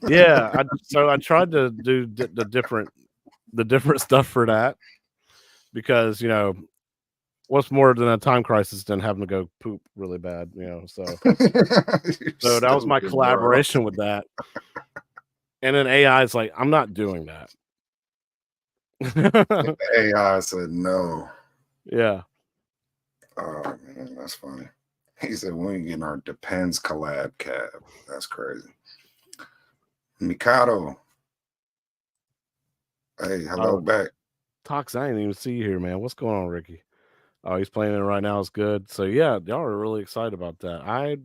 Yeah, so I tried to do the different stuff for that because what's more than a time crisis than having to go poop really bad, so You're so that was my stupid, bro. collaboration with that. And then AI is like, I'm not doing that. AI said no. Yeah. Oh man, that's funny. He said we ain't getting our Depends collab cab. That's crazy. Mikado. Hey, hello Oh, back. Tox, I didn't even see you here, man. What's going on, Ricky? Oh, he's playing it right now. It's good. So yeah, y'all are really excited about that. I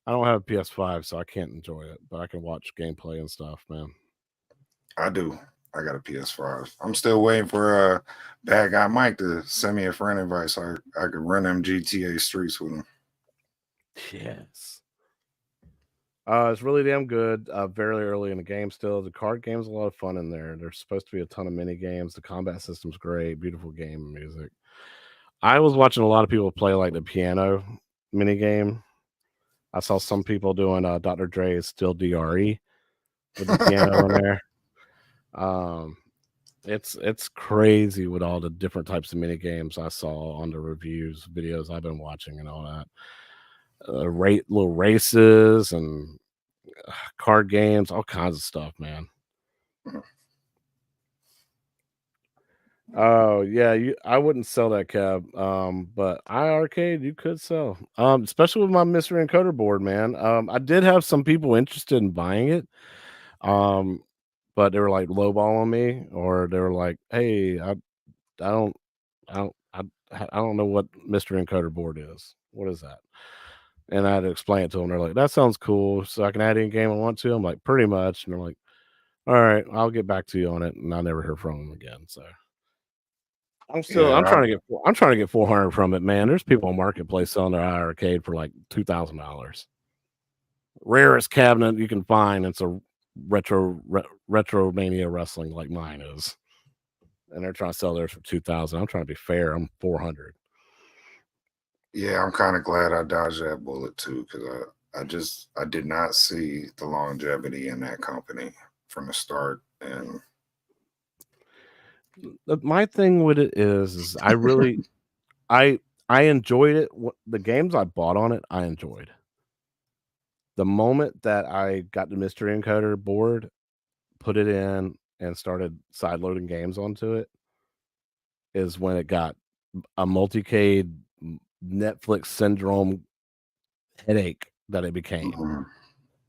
don't have a PS5, so I can't enjoy it, but I can watch gameplay and stuff, man. I do. I got a PS5. I'm still waiting for bad guy Mike to send me a friend invite so I could run them GTA streets with him. Yes. It's really damn good. Very early in the game still. The card game's a lot of fun in there. There's supposed to be a ton of mini games. The combat system's great. Beautiful game and music. I was watching a lot of people play like the piano mini game. I saw some people doing Dr. Dre's Still DRE with the piano in there. Um, it's crazy with all the different types of mini games I saw on the reviews, videos I've been watching, and all that. Little races and card games, all kinds of stuff, man. Oh yeah, I wouldn't sell that cab. But iArcade you could sell. Especially with my Mystery Encoder board, man. I did have some people interested in buying it. Um, but they were like lowballing me, or they were like, "Hey, I don't, I don't, I don't know what Mystery Encoder board is. What is that?" And I had to explain it to them. They're like, "That sounds cool. So I can add any game I want to." I'm like, "Pretty much." And they're like, "All right, I'll get back to you on it." And I never hear from them again. So I'm Yeah, trying to get 400 from it, man. There's people on Marketplace selling their iArcade for like $2,000. Rarest cabinet you can find. It's a retro mania wrestling like mine is, and they're trying to sell theirs for 2,000. I'm trying to be fair. I'm 400. yeah, I'm kind of glad I dodged that bullet too, because I did not see the longevity in that company from the start. And My thing with it is I really I I enjoyed it. The games I bought on it, I enjoyed. The moment that I got the Mystery Encoder board, put it in, and started side loading games onto it, is when it got a multicade Netflix syndrome headache that it became. mhm.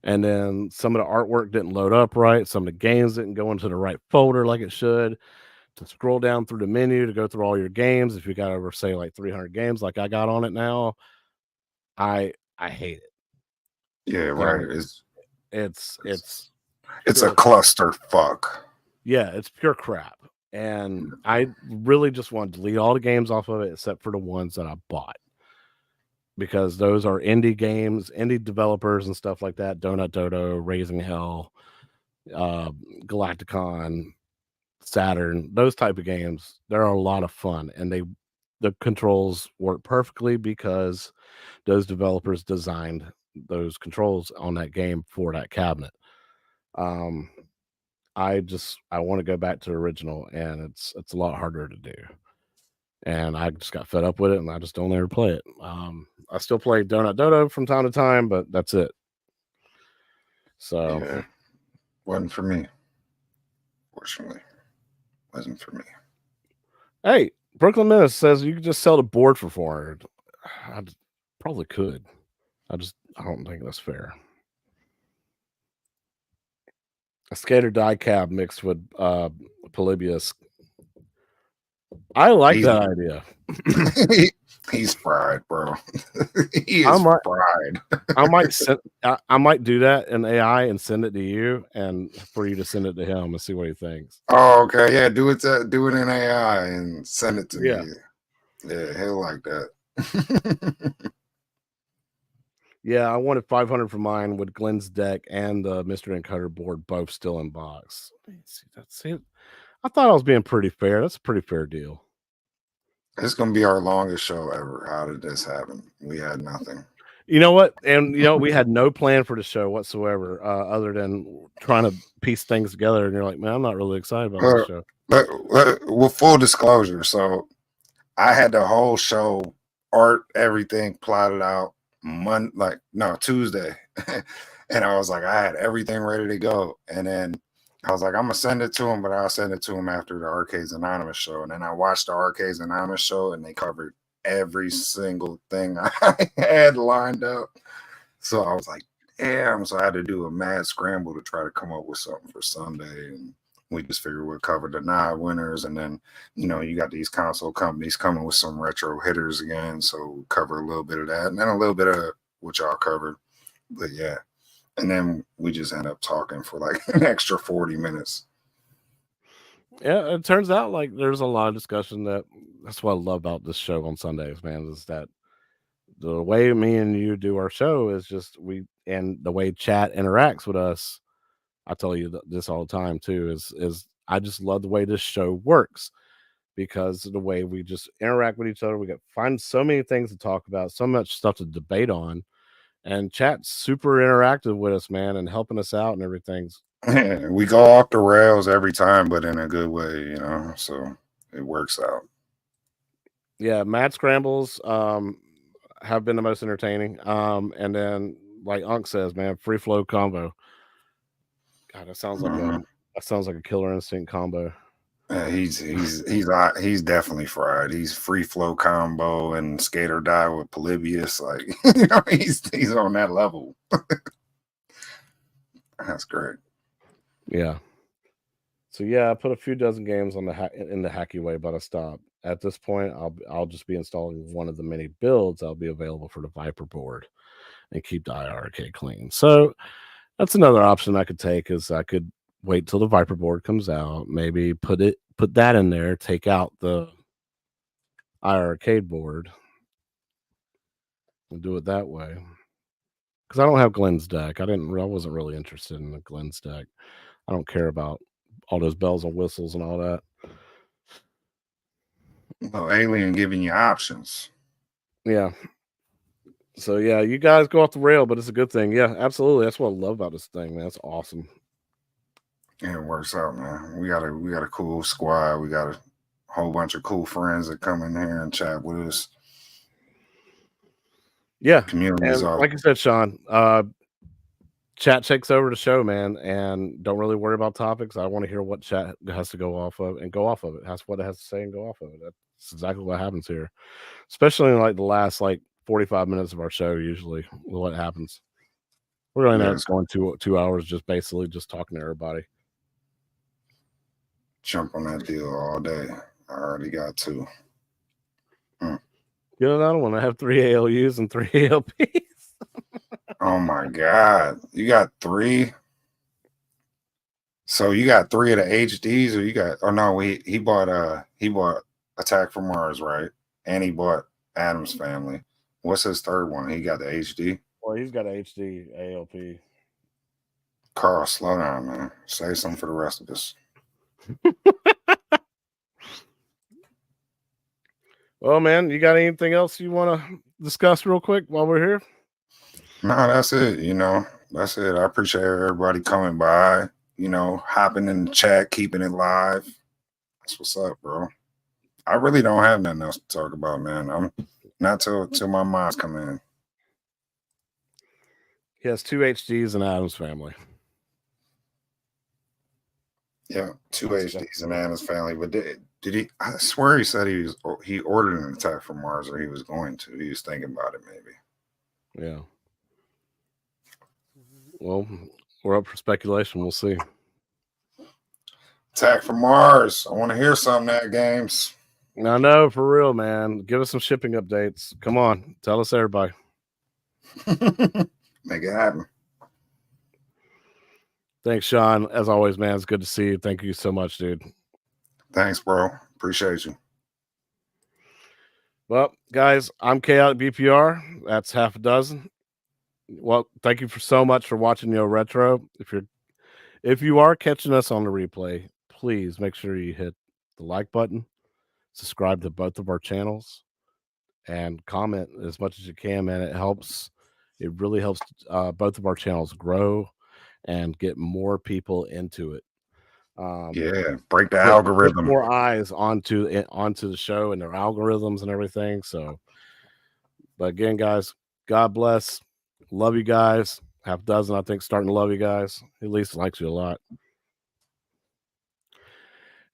And then some of the artwork didn't load up right. Some of the games didn't go into the right folder like it should. to scroll down through the menu to go through all your games. If you got over say like 300 games like I got on it now, I hate it. Yeah, right. Okay, it's It's a pure cluster fuck. yeah, it's pure crap. And I really just want to delete all the games off of it except for the ones that I bought because those are indie games, indie developers and stuff like that. Donut Dodo, Raising Hell, uh, Galacticon, Saturn, those type of games. They're a lot of fun, and the controls work perfectly because those developers designed those controls on that game for that cabinet. Um, I want to go back to the original, and it's a lot harder to do. And I just got fed up with it, and I just don't ever play it. I still play Donut Dodo from time to time, but that's it. So, Yeah, wasn't for me. Fortunately, wasn't for me. hey, Brooklyn Menace says you could just sell the board for 400. Probably could. I don't think that's fair. A skater die cab mixed with Polybius. I like He's that idea. he's fried, bro. He I is might fried. I might do that in AI and send it to you and for you to send it to him and see what he thinks. Oh, okay. Yeah, do it in AI and send it to Yeah. me. Yeah, he'll like that. Yeah, I wanted 500 for mine with Glenn's deck and the Mystery Encoder board both still in box. See, that's it. I thought I was being pretty fair. That's a pretty fair deal. It's gonna be our longest show ever. How did this happen? We had nothing. You know what? And we had no plan for the show whatsoever, other than trying to piece things together. And you're like, man, I'm not really excited about this Uh, show. with full disclosure, so I had the whole show, art, everything plotted out Tuesday. And I was like, I had everything ready to go. And then I was like, I'm gonna send it to him, but I'll send it to him after the Arcades Anonymous show. And then I watched the Arcades Anonymous show and they covered every single thing I had lined up. So I was like, damn. So I had to do a mad scramble to try to come up with something for Sunday. And we just figured we'd cover the nine winners. And then, you got these console companies coming with some retro hitters again. So we'll cover a little bit of that and then a little bit of what y'all covered. But yeah. And then we just end up talking for like an extra 40 minutes. Yeah, it turns out like there's a lot of discussion that's what I love about this show on Sundays, man, is that the way me and you do our show is just and the way chat interacts with us. I tell you this all the time too is I just love the way this show works because of the way we just interact with each other. We got find so many things to talk about, so much stuff to debate on, and chat's super interactive with us, man, and helping us out and everything. Yeah, we go off the rails every time, but in a good way, so it works out. Yeah, mad scrambles have been the most entertaining. And then like Unc says, man, free flow combo. God, that sounds like a Killer Instinct combo. He's definitely fried. He's free flow combo and skater die with Polybius. Like he's on that level. That's great. Yeah. So yeah, I put a few dozen games on in the hacky way, but I stopped. At this point, I'll just be installing one of the many builds that'll be available for the Viper board and keep the IRK clean. So that's another option I could take is I could wait till the Viper board comes out, maybe put that in there, take out the IRK board and do it that way. Because I don't have Glenn's deck. I wasn't really interested in the Glenn's deck. I don't care about all those bells and whistles and all that. Well, Alien giving you options. Yeah. So yeah, you guys go off the rail, but it's a good thing. Yeah, absolutely. That's what I love about this thing, man. That's awesome. Yeah, it works out, man. We got a cool squad. We got a whole bunch of cool friends that come in here and chat with us. Yeah. Communities And off. like you said, Sean, chat takes over the show, man, and don't really worry about topics. I want to hear what chat has to go off of and go off of it. Has what it has to say and go off of it. That's exactly what happens here. Especially in like the last 45 minutes of our show, usually what happens. We're going to end up going 2 hours just basically just talking to everybody. Jump on that deal all day. I already got two. Get another one. I have 3 ALUs and 3 ALPs. Oh my God. You got three? So you got three of the HDs, or you got, oh no, he bought Attack from Mars, right? And he bought Adam's Family. What's his third one? He got the HD. Well, he's got a HD ALP. Carl, slow down, man. Say something for the rest of us. Well, man, you got anything else you want to discuss real quick while we're here? No, that's it. That's it. I appreciate everybody coming by, hopping in the chat, keeping it live. That's what's up, bro. I really don't have nothing else to talk about, man. I'm not till my moms come in. He has 2 HDs and Adam's Family. Yeah, 2 HDs and Adam's Family. But did he? I swear he said he ordered an Attack from Mars, or he was going to. He was thinking about it, maybe. Yeah. Well, we're up for speculation. We'll see. Attack from Mars. I want to hear something that games. I know, for real, man. Give us some shipping updates. Come on, tell us, everybody. Make it happen. Thanks, Sean. As always, man, it's good to see you. Thank you so much, dude. Thanks, bro. Appreciate you. Well, guys, I'm Chaotic BPR. That's half a dozen. Well, thank you so much for watching Yo Retro. If you are catching us on the replay, please make sure you hit the like button, subscribe to both of our channels, and comment as much as you can, man. It really helps both of our channels grow and get more people into it. Break the algorithm. Get more eyes onto the show and their algorithms and everything. So, but again, guys, God bless. Love you guys. Half a dozen, I think, starting to love you guys. At least likes you a lot.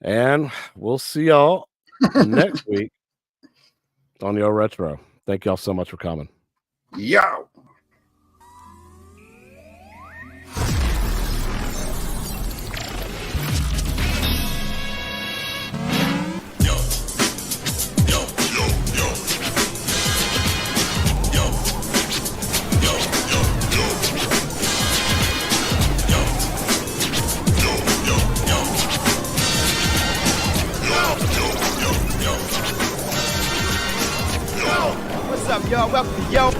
And we'll see y'all next week on Yo Retro. Thank y'all so much for coming. Yo. What's up, y'all? Welcome to Yo.